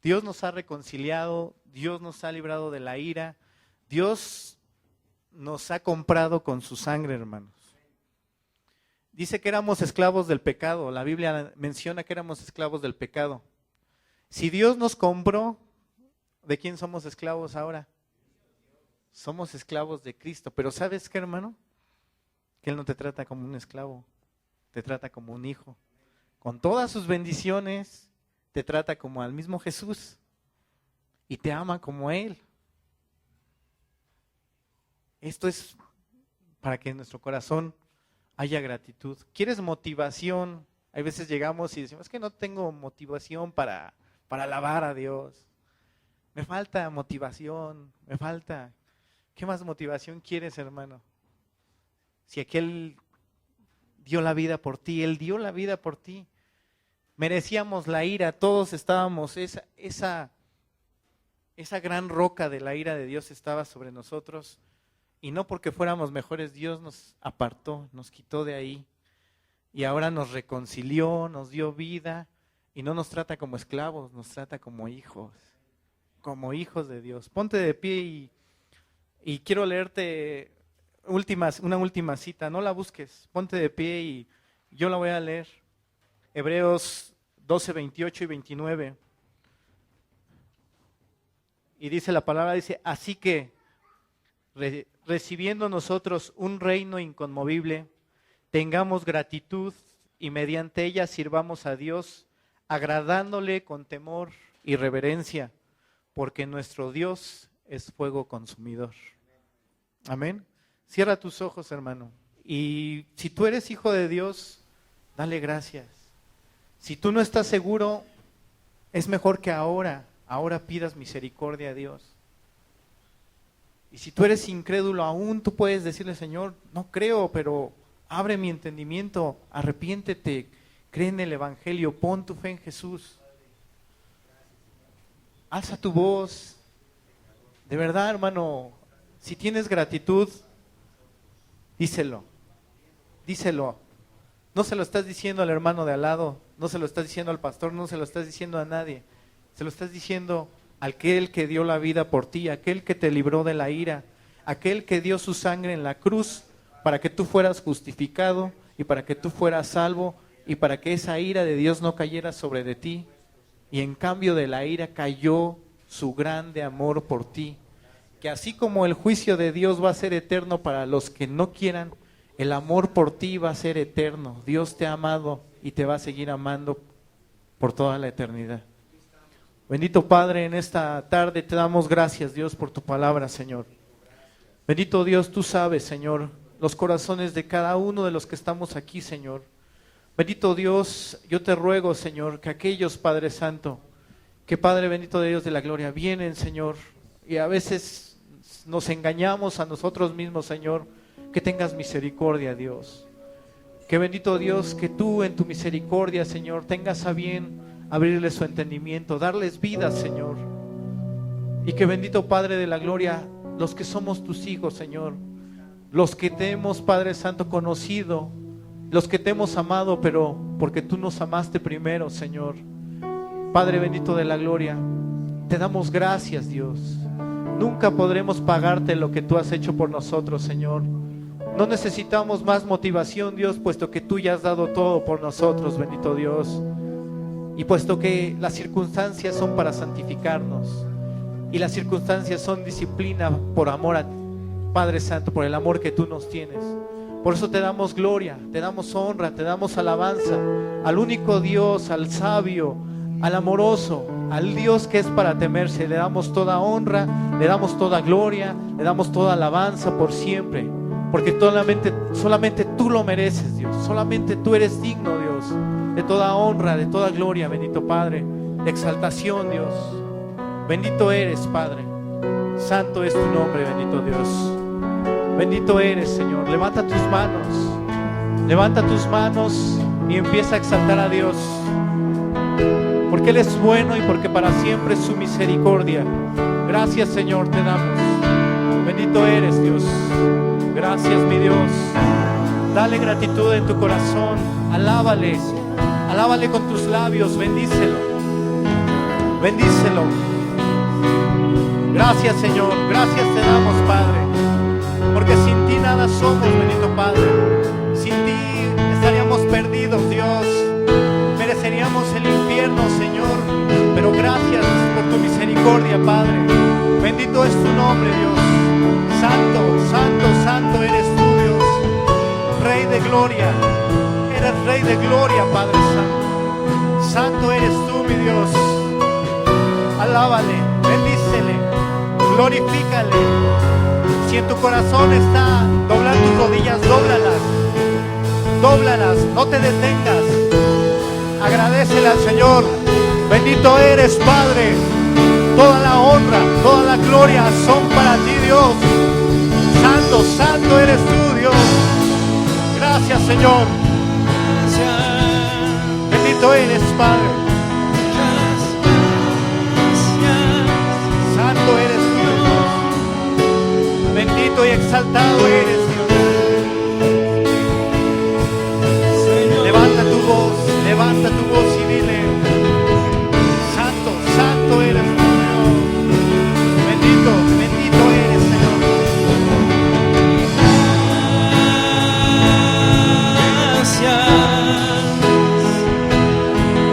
Dios nos ha reconciliado, Dios nos ha librado de la ira, Dios nos ha comprado con su sangre, hermanos. Dice que éramos esclavos del pecado, la Biblia menciona que éramos esclavos del pecado. Si Dios nos compró, ¿de quién somos esclavos ahora? Somos esclavos de Cristo, pero ¿sabes qué, hermano? Que Él no te trata como un esclavo, te trata como un hijo. Con todas sus bendiciones, te trata como al mismo Jesús y te ama como Él. Esto es para que en nuestro corazón haya gratitud. ¿Quieres motivación? Hay veces llegamos y decimos, es que no tengo motivación para alabar a Dios. Me falta motivación, me falta. ¿Qué más motivación quieres, hermano? Si aquel dio la vida por ti, Él dio la vida por ti. Merecíamos la ira, todos estábamos, esa gran roca de la ira de Dios estaba sobre nosotros. Y no porque fuéramos mejores, Dios nos apartó, nos quitó de ahí. Y ahora nos reconcilió, nos dio vida. Y no nos trata como esclavos, nos trata como hijos de Dios. Ponte de pie y quiero leerte una última cita. No la busques, ponte de pie y yo la voy a leer. Hebreos 12, 28 y 29. Y dice la palabra, dice, así que recibiendo nosotros un reino inconmovible, tengamos gratitud y mediante ella sirvamos a Dios, agradándole con temor y reverencia, porque nuestro Dios es fuego consumidor. Amén. Cierra tus ojos, hermano. Y si tú eres hijo de Dios, dale gracias. Si tú no estás seguro, es mejor que ahora pidas misericordia a Dios. Y si tú eres incrédulo aún, tú puedes decirle, Señor, no creo, pero abre mi entendimiento, arrepiéntete, cree en el Evangelio, pon tu fe en Jesús. Alza tu voz. De verdad, hermano, si tienes gratitud, díselo. No se lo estás diciendo al hermano de al lado, no se lo estás diciendo al pastor, no se lo estás diciendo a nadie. Se lo estás diciendo a aquel que dio la vida por ti, aquel que te libró de la ira, aquel que dio su sangre en la cruz para que tú fueras justificado y para que tú fueras salvo y para que esa ira de Dios no cayera sobre de ti. Y en cambio de la ira cayó su grande amor por ti. Que así como el juicio de Dios va a ser eterno para los que no quieran, el amor por ti va a ser eterno. Dios te ha amado y te va a seguir amando por toda la eternidad. Bendito Padre, en esta tarde te damos gracias, Dios, por tu palabra, Señor. Bendito Dios, tú sabes, Señor, los corazones de cada uno de los que estamos aquí, Señor. Bendito Dios, yo te ruego, Señor, que aquellos, Padre Santo, que Padre bendito de Dios de la gloria, vienen, Señor, y a veces nos engañamos a nosotros mismos, Señor, que tengas misericordia, Dios. Que bendito Dios, que tú en tu misericordia, Señor, tengas a bien abrirles su entendimiento, darles vida, Señor. Y que bendito Padre de la gloria, los que somos tus hijos, Señor, los que te hemos, Padre Santo, conocido, los que te hemos amado, pero porque tú nos amaste primero, Señor. Padre bendito de la gloria, te damos gracias, Dios. Nunca podremos pagarte lo que tú has hecho por nosotros, Señor. No necesitamos más motivación, Dios, puesto que tú ya has dado todo por nosotros, bendito Dios. Y puesto que las circunstancias son para santificarnos y las circunstancias son disciplina por amor a Padre Santo, por el amor que tú nos tienes. Por eso te damos gloria, te damos honra, te damos alabanza al único Dios, al sabio, al amoroso, al Dios que es para temerse. Le damos toda honra, le damos toda gloria, le damos toda alabanza por siempre. Porque solamente tú lo mereces, Dios. Solamente tú eres digno, Dios, de toda honra, de toda gloria, bendito Padre, de exaltación, Dios. Bendito eres, Padre. Santo es tu nombre, bendito Dios. Bendito eres, Señor. Levanta tus manos y empieza a exaltar a Dios. Porque Él es bueno y porque para siempre es su misericordia. Gracias, Señor, te damos. Bendito eres, Dios. Gracias, mi Dios. Dale gratitud en tu corazón. Alábale. Alábale con tus labios. Bendícelo. Bendícelo. Gracias, Señor. Gracias te damos, Padre. Porque sin ti nada somos, bendito Padre. Sin ti estaríamos perdidos, Dios. Mereceríamos el infierno, Señor. Pero gracias por tu misericordia, Padre. Bendito es tu nombre, Dios. Santo, santo, santo eres tú, Dios. Rey de gloria. Eres Rey de gloria, Padre Santo. Santo eres tú, mi Dios. Alábale, bendícele, glorifícale. Si en tu corazón está doblar tus rodillas, dóblalas. Dóblalas, no te detengas. Agradécele al Señor. Bendito eres, Padre. Toda la honra, toda la gloria son para ti, Dios. Santo, santo eres tú, Dios. Gracias, Señor. Bendito eres, Padre. Santo eres tú, Dios. Bendito y exaltado eres, Dios. Levanta tu voz y dile: Santo, santo eres tú, Dios. Bendito, bendito eres, Señor. Gracias,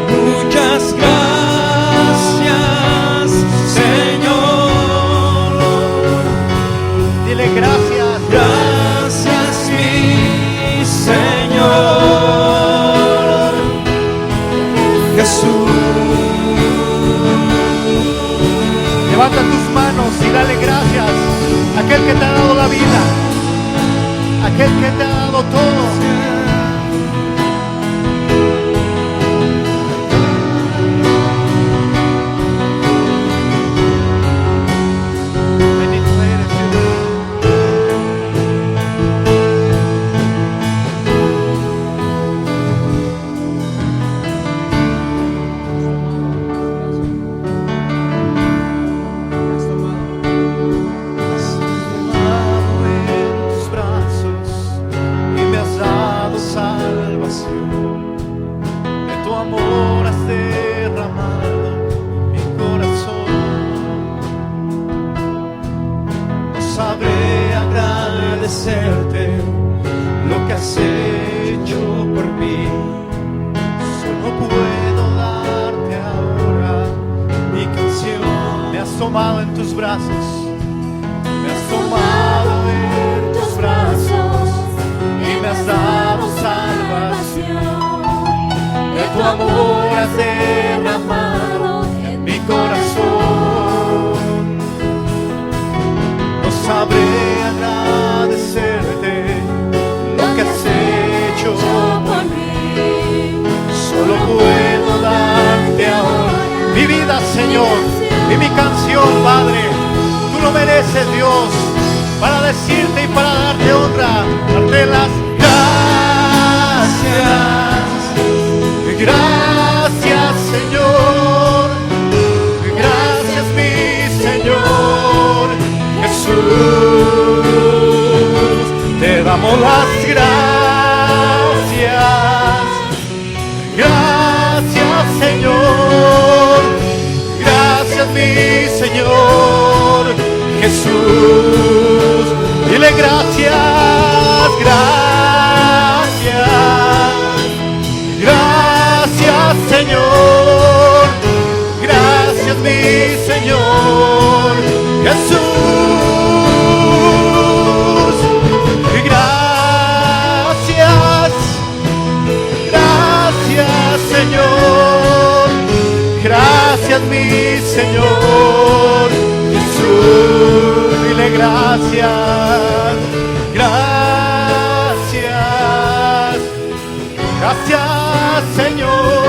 muchas gracias, Señor. Dile gracias. Gracias, mi Señor Jesús. Levanta tus manos y dale gracias a aquel que te ha dado la vida, a aquel que te ha dado todo. Bendito eres, Dios. Tomado en tus brazos y me has dado salvación. De tu amor has derramado mi corazón. No sabré agradecerte lo que has hecho por mí. Solo puedo darte ahora mi canción. Me has tomado en tus brazos. Me has tomado en tus brazos y me has dado salvación. De tu amor has derramado en mi corazón. No sabré agradecerte lo que has hecho por mí. Solo puedo darte ahora mi vida, Señor, y mi canción, Padre. Tú lo mereces, Dios, para decirte y para darte honra, darte las gracias. Gracias, Señor. Gracias, mi Señor Jesús. Te damos las gracias. Gracias, Señor. Gracias, mi Señor Jesús. Dile gracias, gracias. Gracias, Señor. Gracias, mi Señor Jesús. Gracias, gracias, Señor. Gracias, mi Señor Jesús. Dile gracias, gracias. Gracias, Señor.